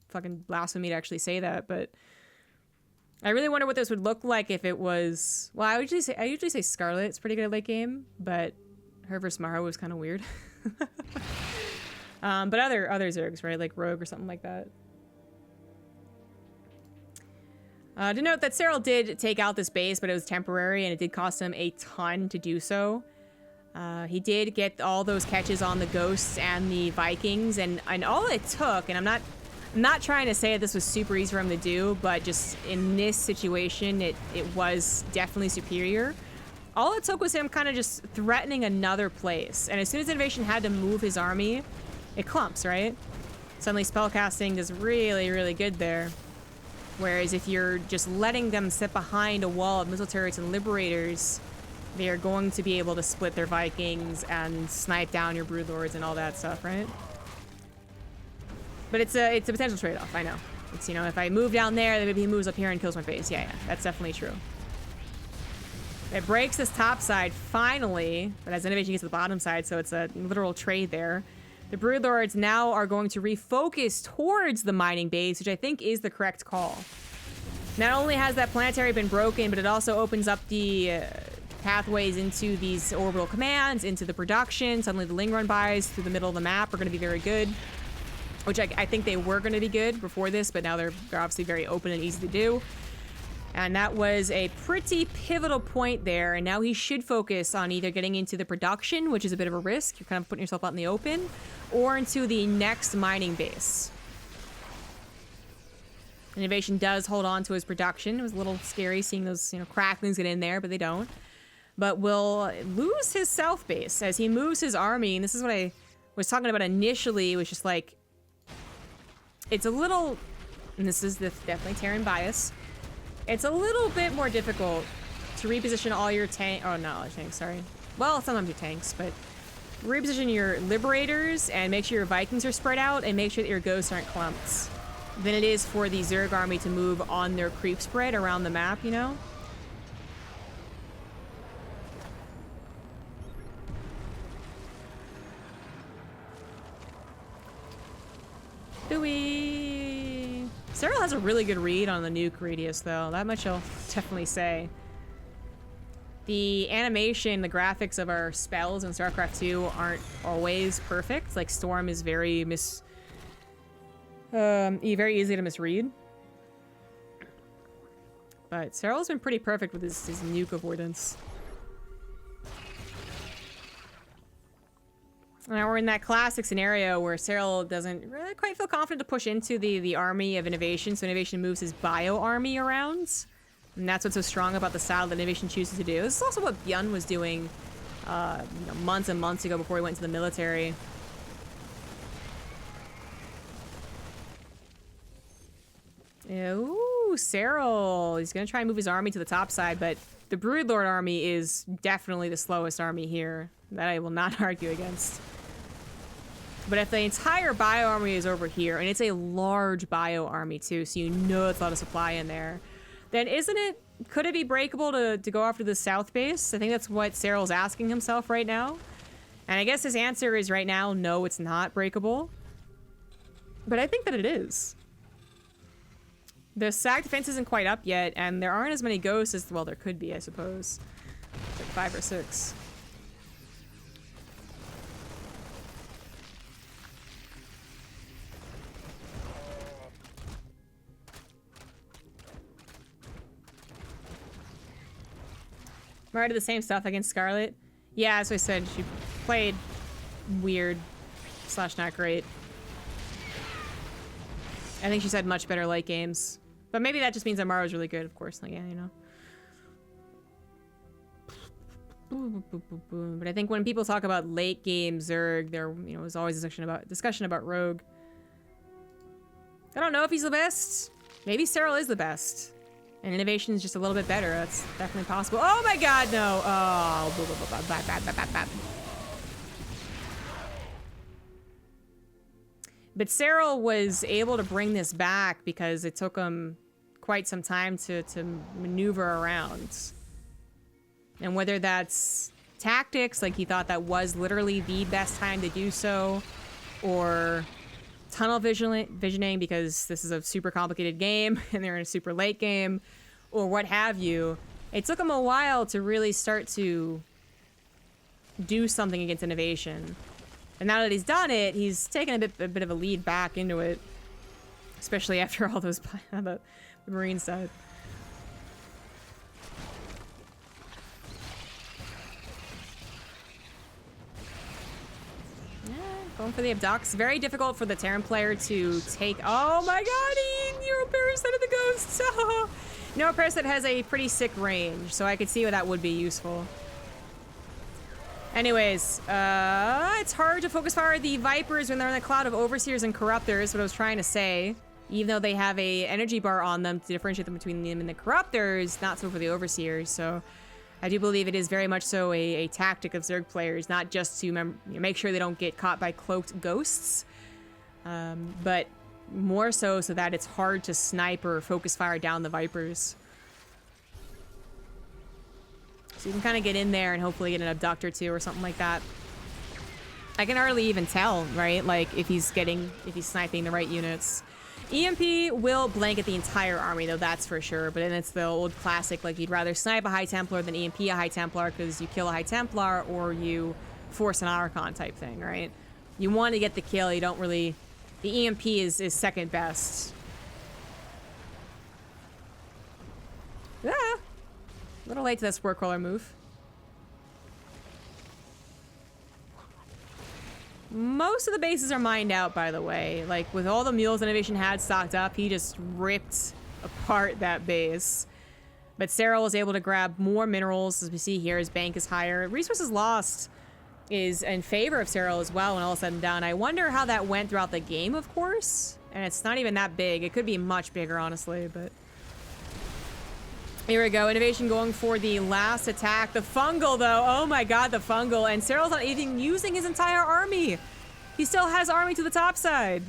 fucking blasphemy to actually say that, but I really wonder what this would look like if it was, well, I usually say Scarlet. It's pretty good at late game, but her versus Mara was kind of weird. But other Zergs, right? Like Rogue or something like that. To note that Serral did take out this base, but it was temporary, and it did cost him a ton to do so. He did get all those catches on the Ghosts and the Vikings, and all it took, and I'm not trying to say that this was super easy for him to do, but just in this situation, it was definitely superior. All it took was him kind of just threatening another place, and as soon as INnoVation had to move his army, it clumps, right? Suddenly spellcasting is really, really good there. Whereas if you're just letting them sit behind a wall of missile turrets and liberators, they are going to be able to split their Vikings and snipe down your Broodlords and all that stuff, right? But it's a potential trade-off, I know. It's, you know, if I move down there, then maybe he moves up here and kills my base. Yeah, that's definitely true. It breaks this top side, finally, but as INnoVation gets to the bottom side, so it's a literal trade there. The Broodlords now are going to refocus towards the mining base, which I think is the correct call. Not only has that planetary been broken, but it also opens up the pathways into these orbital commands, into the production. Suddenly the Ling Run buys through the middle of the map are going to be very good, which I think they were going to be good before this, but now they're obviously very open and easy to do. And that was a pretty pivotal point there, and now he should focus on either getting into the production, which is a bit of a risk, you're kind of putting yourself out in the open, or into the next mining base. INnoVation does hold on to his production. It was a little scary seeing those, you know, cracklings get in there, but they don't. But will lose his south base as he moves his army, and this is what I was talking about initially, was just like, it's a little, and this is definitely Terran bias, it's a little bit more difficult to reposition all your tanks, sorry. Well, sometimes your tanks, but reposition your Liberators and make sure your Vikings are spread out and make sure that your Ghosts aren't clumps than it is for the Zerg army to move on their creep spread around the map, you know? Serral has a really good read on the nuke radius, though. That much I'll definitely say. The animation, the graphics of our spells in StarCraft 2 aren't always perfect. Like, Storm is very very easy to misread. But Serral's been pretty perfect with his nuke avoidance. Now we're in that classic scenario where Serral doesn't really quite feel confident to push into the army of INnoVation, so INnoVation moves his bio army around. And that's what's so strong about the style that INnoVation chooses to do. This is also what Byun was doing months and months ago before he went to the military. Ooh, Serral. He's gonna try and move his army to the top side, but the Broodlord army is definitely the slowest army here. That I will not argue against. But if the entire bio army is over here, and it's a large bio army too, so you know it's a lot of supply in there, then could it be breakable to go after the south base? I think that's what Serral's asking himself right now. And I guess his answer is right now, no, it's not breakable. But I think that it is. The SAC defense isn't quite up yet, and there aren't as many ghosts as, well, there could be, I suppose. It's like 5 or 6. Mario did the same stuff against Scarlet. Yeah, as I said, she played weird / not great. I think she's had much better late games. But maybe that just means that Mario's really good, of course. Like, yeah, you know. But I think when people talk about late game Zerg, there, you know, is always a discussion about Rogue. I don't know if he's the best. Maybe Serral is the best. And INnoVation is just a little bit better. That's definitely possible. Oh my god, no! Oh, But Serral was able to bring this back because it took him quite some time to maneuver around. And whether that's tactics, like he thought that was literally the best time to do so, or tunnel visioning because this is a super complicated game and they're in a super late game, or what have you, it took him a while to really start to do something against INnoVation. And now that he's done it, he's taken a bit of a lead back into it. Especially after all those the Marines died. Yeah, going for the abducts. Very difficult for the Terran player to take. Oh my god, Neuroparasite of the ghosts! Neuroparasite has a pretty sick range, so I could see why that would be useful. Anyways, it's hard to focus fire the Vipers when they're in a cloud of Overseers and Corruptors, what I was trying to say. Even though they have a energy bar on them to differentiate them between them and the Corruptors, not so for the Overseers, so I do believe it is very much so a tactic of Zerg players, not just to make sure they don't get caught by cloaked ghosts, but more so that it's hard to snipe or focus fire down the Vipers. So you can kind of get in there and hopefully get an abduct or two or something like that. I can hardly even tell, right? Like if he's sniping the right units. EMP will blanket the entire army though, that's for sure. But then it's the old classic, like you'd rather snipe a High Templar than EMP a High Templar because you kill a High Templar or you force an Archon type thing, right? You want to get the kill, you don't really... The EMP is second best. Yeah. A little late to that Spore Crawler move. Most of the bases are mined out, by the way. Like, with all the mules INnoVation had stocked up, he just ripped apart that base. But Serral was able to grab more minerals. As we see here, his bank is higher. Resources lost is in favor of Serral as well when all is said and done. I wonder how that went throughout the game, of course. And it's not even that big. It could be much bigger, honestly, but... Here we go, INnoVation going for the last attack. The fungal, though. Oh my god, the fungal. And Serral's not even using his entire army. He still has army to the top side.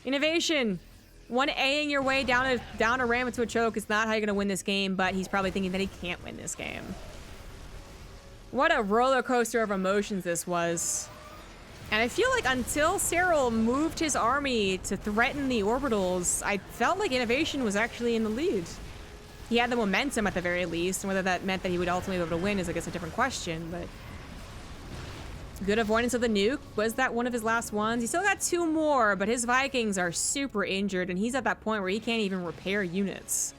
INnoVation. 1Aing your way down a ram into a choke is not how you're going to win this game, but he's probably thinking that he can't win this game. What a roller coaster of emotions this was. And I feel like until Serral moved his army to threaten the orbitals, I felt like INnoVation was actually in the lead. He had the momentum at the very least, and whether that meant that he would ultimately be able to win is, I guess, a different question, but... Good avoidance of the nuke. Was that one of his last ones? He still got 2 more, but his Vikings are super injured, and he's at that point where he can't even repair units.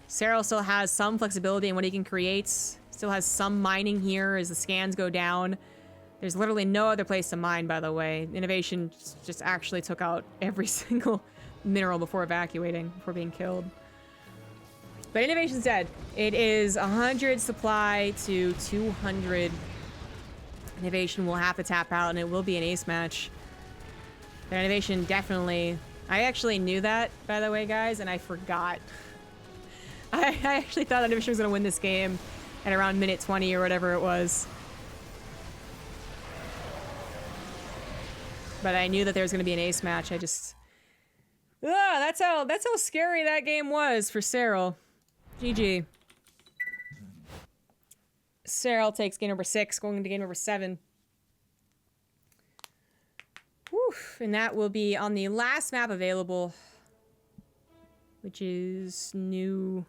Serral still has some flexibility in what he can create. Still has some mining here as the scans go down. There's literally no other place to mine, by the way. INnoVation just actually took out every single mineral before evacuating, before being killed. But INnoVation's dead. It is 100 supply to 200. INnoVation will have to tap out, and it will be an ace match. But INnoVation definitely... I actually knew that, by the way, guys, and I forgot. I actually thought INnoVation was going to win this game at around minute 20 or whatever it was. But I knew that there was going to be an ace match. I just... that's how scary that game was for Serral. GG. Serral takes game number 6, going into game number 7. Whew. And that will be on the last map available, which is New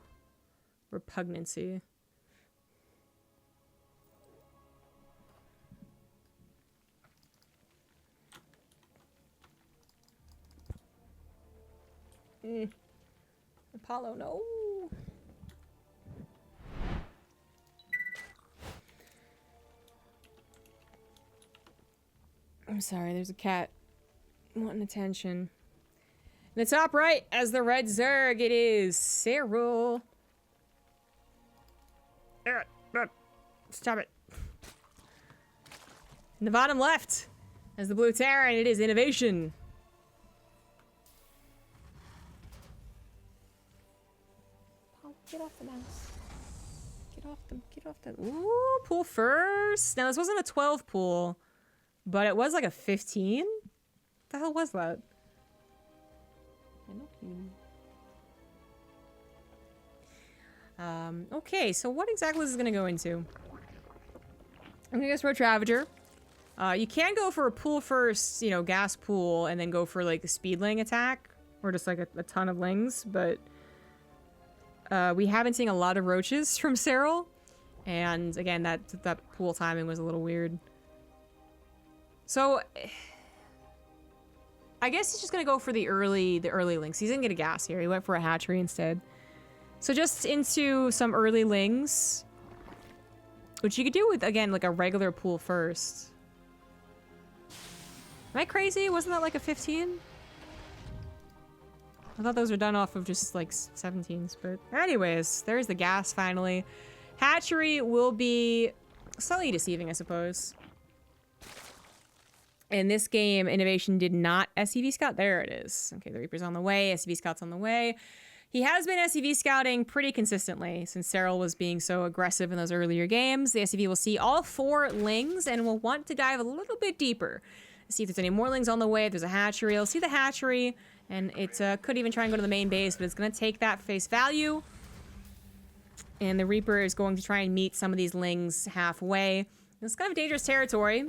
Repugnancy. Apollo, no. I'm sorry, there's a cat wanting attention. In the top right, as the red Zerg, it is Serral. Stop it. In the bottom left, as the blue Terran, it is INnoVation. Get off the mouse. Get off them. Ooh, pool first. Now, this wasn't a 12 pool, but it was like a 15? What the hell was that? Okay, so what exactly is this gonna go into? I'm gonna guess Roach Ravager. You can go for a pool first, you know, gas pool, and then go for like the speedling attack, or just like a ton of lings, but we haven't seen a lot of roaches from Serral, and again, that pool timing was a little weird. So, I guess he's just gonna go for the early lings. He didn't get a gas here. He went for a hatchery instead. So just into some early lings, which you could do with, again, like a regular pool first. Am I crazy? Wasn't that like a 15? I thought those were done off of just like 17s, but anyways, there's the gas finally. Hatchery will be slightly deceiving, I suppose. In this game, INnoVation did not SCV scout. There it is. Okay, the Reaper's on the way. SCV scout's on the way. He has been SCV scouting pretty consistently since Serral was being so aggressive in those earlier games. The SCV will see all 4 lings and will want to dive a little bit deeper. See if there's any more lings on the way. If there's a hatchery, he'll see the hatchery, and it could even try and go to the main base, but it's going to take that face value. And the Reaper is going to try and meet some of these lings halfway. It's kind of dangerous territory.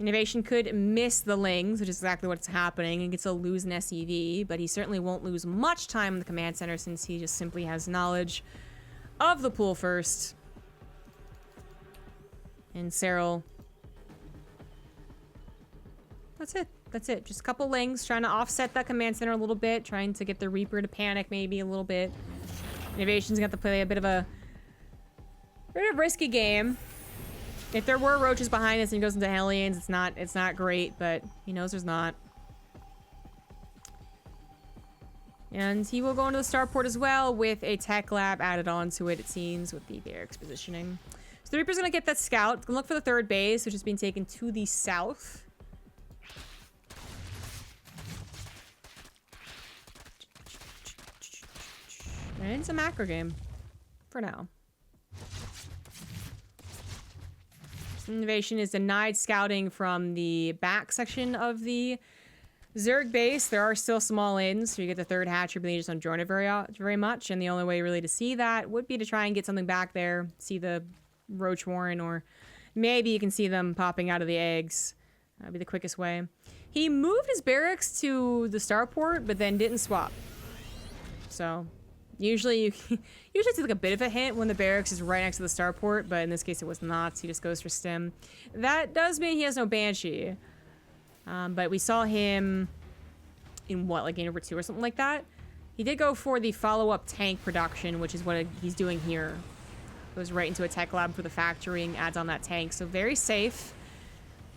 INnoVation could miss the lings, which is exactly what's happening, and gets to lose an SCV, but he certainly won't lose much time in the command center since he just simply has knowledge of the pool first. And Serral... That's it. That's it. Just a couple lings, trying to offset that command center a little bit, trying to get the Reaper to panic maybe a little bit. INnoVation's got to play a bit of a risky game. If there were roaches behind us and he goes into Hellions, it's not great, but he knows there's not. And he will go into the starport as well with a tech lab added onto it, it seems, with the barracks positioning. So the Reaper's gonna get that scout. It's gonna look for the third base, which is being taken to the south. And it's a macro game. For now. INnoVation is denied scouting from the back section of the Zerg base. There are still small ins, so you get the third hatchery, but you just don't join it very much. And the only way really to see that would be to try and get something back there, see the roach warren, or maybe you can see them popping out of the eggs. That'd be the quickest way. He moved his barracks to the starport, but then didn't swap. So usually it's like a bit of a hint when the barracks is right next to the starport, but in this case it was not, so he just goes for stim. That does mean he has no Banshee. But we saw him in what, like game number 2 or something like that? He did go for the follow-up tank production, which is what he's doing here. Goes right into a tech lab for the factory and adds on that tank, so very safe.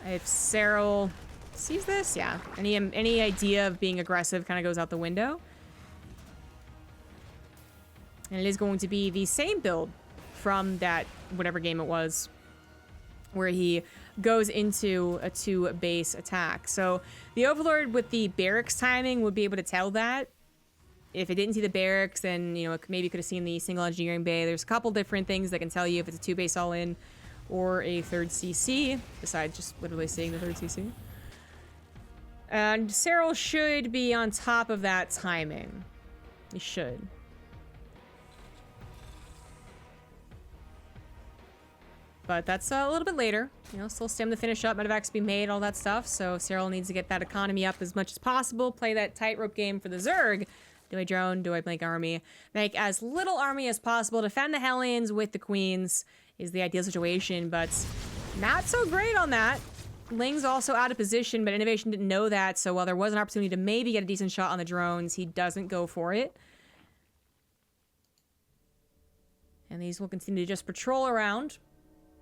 If Serral sees this, yeah. Any idea of being aggressive kind of goes out the window. And it is going to be the same build from that whatever game it was, where he goes into a 2-base attack. So the Overlord with the barracks timing would be able to tell that. If it didn't see the barracks, then, you know, it maybe could have seen the single engineering bay. There's a couple different things that can tell you if it's a 2-base all-in or a 3rd CC, besides just literally seeing the 3rd CC. And Serral should be on top of that timing. He should. But that's a little bit later. You know, still stem to finish up, medevacs be made, all that stuff. So Serral needs to get that economy up as much as possible. Play that tightrope game for the Zerg. Do I drone? Do I make army? Make as little army as possible. Defend the Hellions with the Queens is the ideal situation, but not so great on that. Ling's also out of position, but INnoVation didn't know that. So while there was an opportunity to maybe get a decent shot on the drones, he doesn't go for it. And these will continue to just patrol around.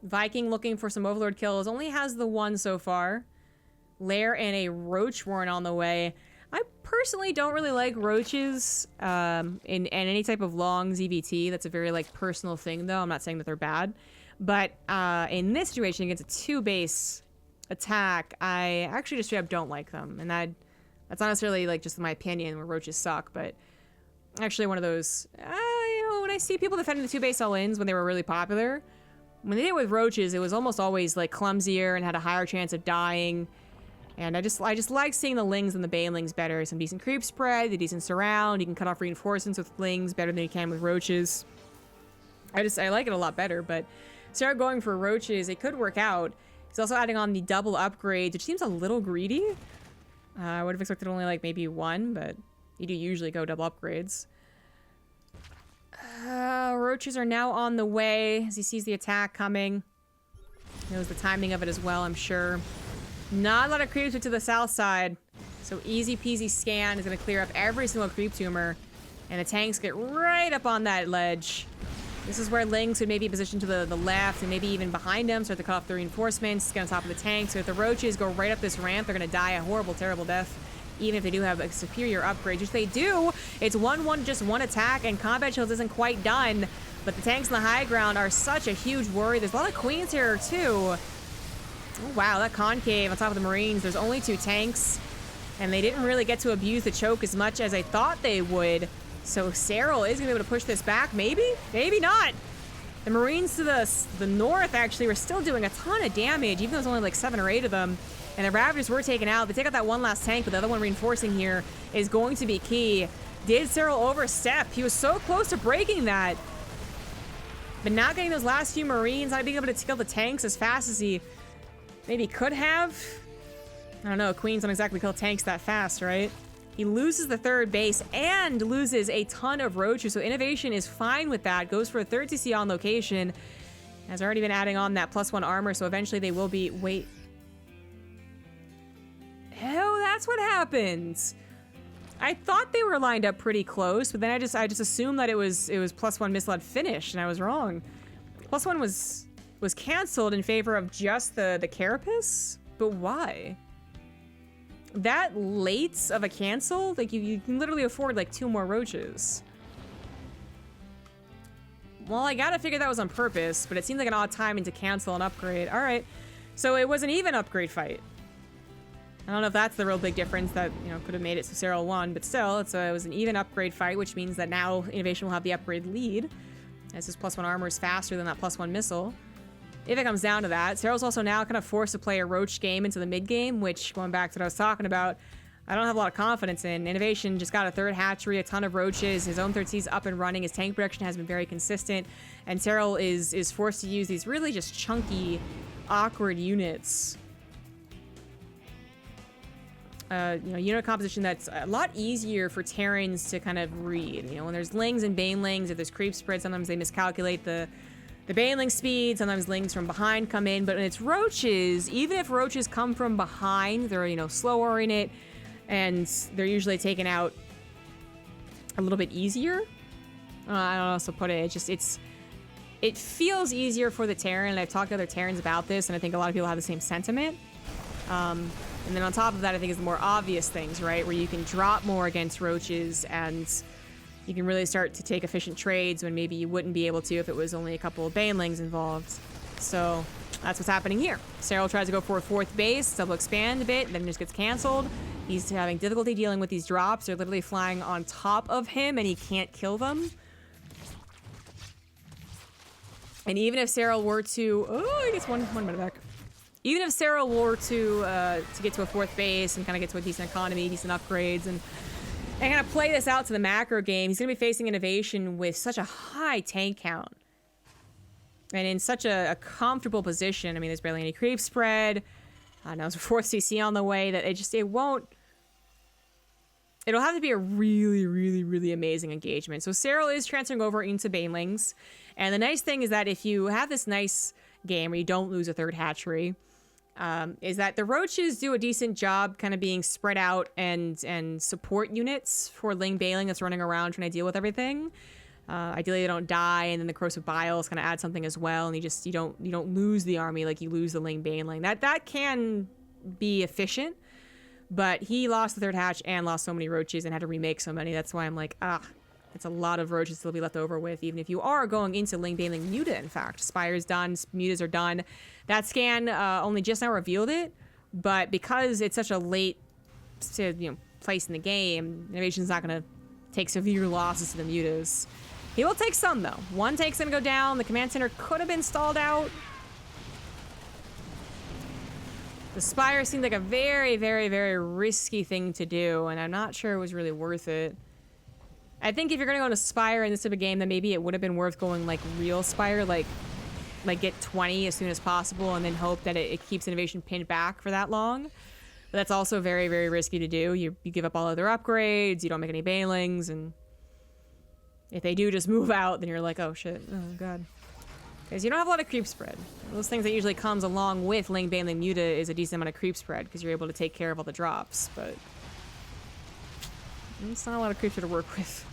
Viking looking for some Overlord kills. Only has the 1 so far. Lair and a Roach Warren on the way. I personally don't really like roaches in any type of long ZVT. That's a very, like, personal thing, though. I'm not saying that they're bad. But in this situation, against a 2-base attack, I actually just straight up don't like them. And that's not necessarily, like, just my opinion where roaches suck, but actually one of those... you know, when I see people defending the 2-base all-ins when they were really popular, when they did it with roaches, it was almost always, like, clumsier and had a higher chance of dying. And I just like seeing the Lings and the Banelings better. Some decent creep spread, the decent surround. You can cut off reinforcements with Lings better than you can with roaches. I like it a lot better, but start going for roaches. It could work out. He's also adding on the double upgrades, which seems a little greedy. I would have expected only like maybe 1, but you do usually go double upgrades. Roaches are now on the way as he sees the attack coming. Knows the timing of it as well, I'm sure. Not a lot of creeps to the south side, so easy peasy scan is going to clear up every single creep tumor, and the tanks get right up on that ledge. This is where Lings would maybe position to the left and maybe even behind him, start to cut off the reinforcements, get on top of the tanks. So if the roaches go right up this ramp, they're going to die a horrible, terrible death, even if they do have a superior upgrade, which they do. It's 1-1, just 1 attack, and combat shields isn't quite done, but the tanks on the high ground are such a huge worry. There's a lot of queens here, too. Oh, wow, that concave on top of the Marines. There's only 2 tanks, and they didn't really get to abuse the choke as much as I thought they would. So Serral is going to be able to push this back. Maybe? Maybe not. The Marines to the north, actually, were still doing a ton of damage, even though there's only like 7 or 8 of them. And the Ravagers were taken out. They take out that one last tank, but the other one reinforcing here is going to be key. Did Serral overstep? He was so close to breaking that. But not getting those last few Marines, not being able to kill the tanks as fast as he maybe could have. I don't know, Queens don't exactly kill tanks that fast, right? He loses the 3rd base and loses a ton of roaches, so INnoVation is fine with that. Goes for a 3rd CC on location. Has already been adding on that +1 armor, so eventually they will be... Wait. Oh, that's what happens. I thought they were lined up pretty close, but then I just assumed that it was +1 misled finish, and I was wrong. +1 was canceled in favor of just the carapace? But why? That late of a cancel? Like, you can literally afford, like, 2 more roaches. Well, I gotta figure that was on purpose, but it seemed like an odd timing to cancel an upgrade. Alright, so it was an even upgrade fight. I don't know if that's the real big difference that, you know, could have made it so Serral won, but still, it was an even upgrade fight, which means that now INnoVation will have the upgrade lead, as his +1 armor is faster than that +1 missile. If it comes down to that, Serral's also now kind of forced to play a roach game into the mid game, which, going back to what I was talking about, I don't have a lot of confidence in. INnoVation just got a 3rd hatchery, a ton of roaches, his own 3rd C's up and running, his tank production has been very consistent, and Serral is forced to use these really just chunky, awkward units. You know, unit composition that's a lot easier for Terrans to kind of read. You know, when there's Lings and Banelings, if there's creep spread, sometimes they miscalculate the Baneling speed, sometimes Lings from behind come in, but when it's roaches, even if roaches come from behind, they're, you know, slower in it, and they're usually taken out a little bit easier. I don't know how else to put it. It feels easier for the Terran, and I've talked to other Terrans about this, and I think a lot of people have the same sentiment. And then on top of that, I think is the more obvious things, right? Where you can drop more against roaches and You can really start to take efficient trades when maybe you wouldn't be able to if it was only a couple of banelings involved. So that's what's happening here. Serral tries to go for a 4th base, double expand a bit, then just gets canceled. He's having difficulty dealing with these drops. They're literally flying on top of him and he can't kill them. And even if Serral were to... Oh, he gets one minute back. Even if Serral were to get to a 4th base and kind of get to a decent economy, decent upgrades, and kind of play this out to the macro game, he's going to be facing INnoVation with such a high tank count. And in such a comfortable position. I mean, there's barely any creep spread. Now there's a 4th CC on the way that it won't... It'll have to be a really, really, really amazing engagement. So Serral is transferring over into banelings. And the nice thing is that if you have this nice game where you don't lose a 3rd hatchery, is that the roaches do a decent job kind of being spread out and support units for Ling Bailing that's running around trying to deal with everything. Ideally they don't die, and then the Corrosive Biles kind of add something as well, and you don't lose the army like you lose the Ling Bailing. That can be efficient, but he lost the 3rd hatch and lost so many roaches and had to remake so many. That's why I'm like, it's a lot of roaches to be left over with, even if you are going into Ling Bailing Muta, in fact. Spire's done, Mutas are done. That scan only just now revealed it, but because it's such a late place in the game, INnoVation's not going to take severe losses to the Mutas. He will take some, though. 1 tank's going to go down. The command center could have been stalled out. The Spire seemed like a very, very, very risky thing to do, and I'm not sure it was really worth it. I think if you're going to go into Spire in this type of game, then maybe it would have been worth going like real Spire, like get 20 as soon as possible and then hope that it keeps INnoVation pinned back for that long. But that's also very, very risky to do. You give up all other upgrades, you don't make any banelings, and if they do just move out, then you're like, oh shit, oh god. Because you don't have a lot of creep spread. Those things that usually comes along with Ling Bailing Muta is a decent amount of creep spread because you're able to take care of all the drops, but it's not a lot of creep spread to work with.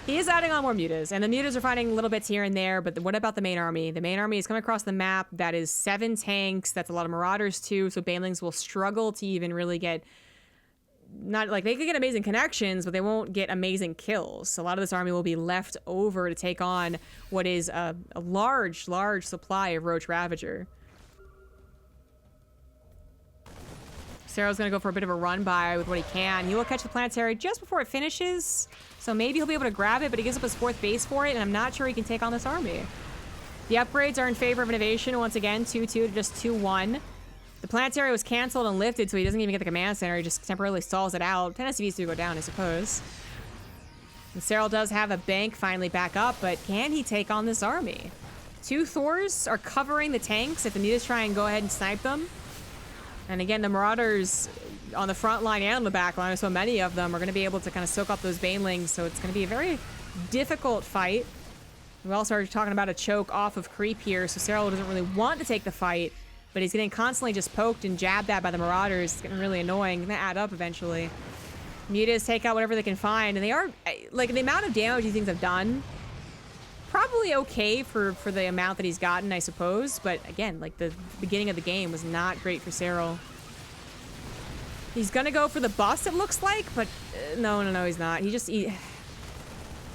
He is adding on more mutas, and the mutas are finding little bits here and there, but what about the main army? The main army is coming across the map. That is 7 tanks. That's a lot of marauders too, so banelings will struggle to even really get... Not like they could get amazing connections, but they won't get amazing kills. So a lot of this army will be left over to take on what is a large, large supply of Roach Ravager. Serral's gonna go for a bit of a run by with what he can. He will catch the planetary just before it finishes, so maybe he'll be able to grab it, but he gives up his 4th base for it, and I'm not sure he can take on this army. The upgrades are in favor of INnoVation once again, 2-2 to just 2-1. The planetary was canceled and lifted, so he doesn't even get the command center. He just temporarily stalls it out. 10 SCVs do go down, I suppose. And Serral does have a bank finally back up, but can he take on this army? 2 Thors are covering the tanks if the mutas try and go ahead and snipe them. And again, the marauders on the front line and on the back line, so many of them are going to be able to kind of soak up those banelings, so it's going to be a very difficult fight. We also are talking about a choke off of creep here, so Serral doesn't really want to take the fight, but he's getting constantly just poked and jabbed at by the marauders. It's getting really annoying. It's going to add up eventually. Mutas take out whatever they can find, and they are, like, the amount of damage these things have done, probably okay for the amount that he's gotten, I suppose, but again, like, the beginning of the game was not great for Serral. He's gonna go for the bust, it looks like, but no, he's not. He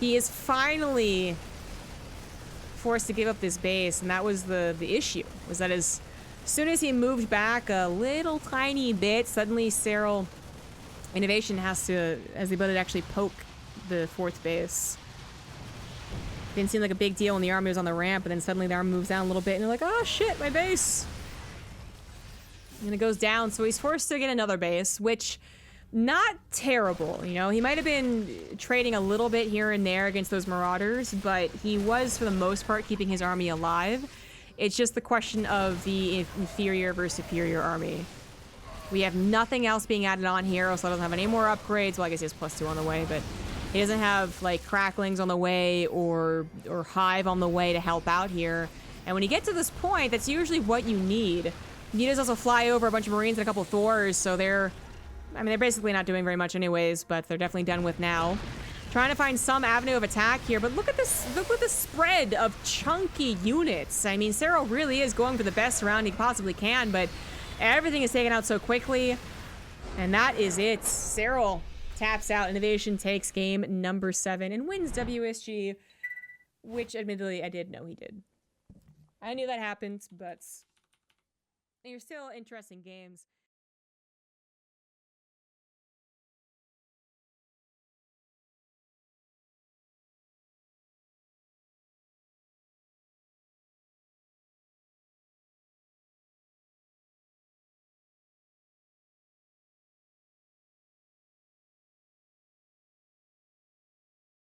is finally forced to give up this base, and that was the issue, was that as soon as he moved back a little tiny bit, suddenly Serral INnoVation has the ability to actually poke the 4th base. Didn't seem like a big deal when the army was on the ramp, but then suddenly the army moves down a little bit, and they're like, oh shit, my base! And it goes down, so he's forced to get another base, which, not terrible, you know? He might have been trading a little bit here and there against those marauders, but he was, for the most part, keeping his army alive. It's just the question of the inferior versus superior army. We have nothing else being added on here, so doesn't have any more upgrades. Well, I guess he has +2 on the way, but he doesn't have, like, cracklings on the way or hive on the way to help out here. And when you get to this point, that's usually what you need. Mutas also fly over a bunch of Marines and a couple of Thors, so they're basically not doing very much anyways, but they're definitely done with now. Trying to find some avenue of attack here, but look at this spread of chunky units. I mean, Serral really is going for the best round he possibly can, but everything is taken out so quickly, and that is it. Serral taps out. INnoVation takes game number 7 and wins WESG, which admittedly I did know he did. I knew that happened, but they're still interesting games.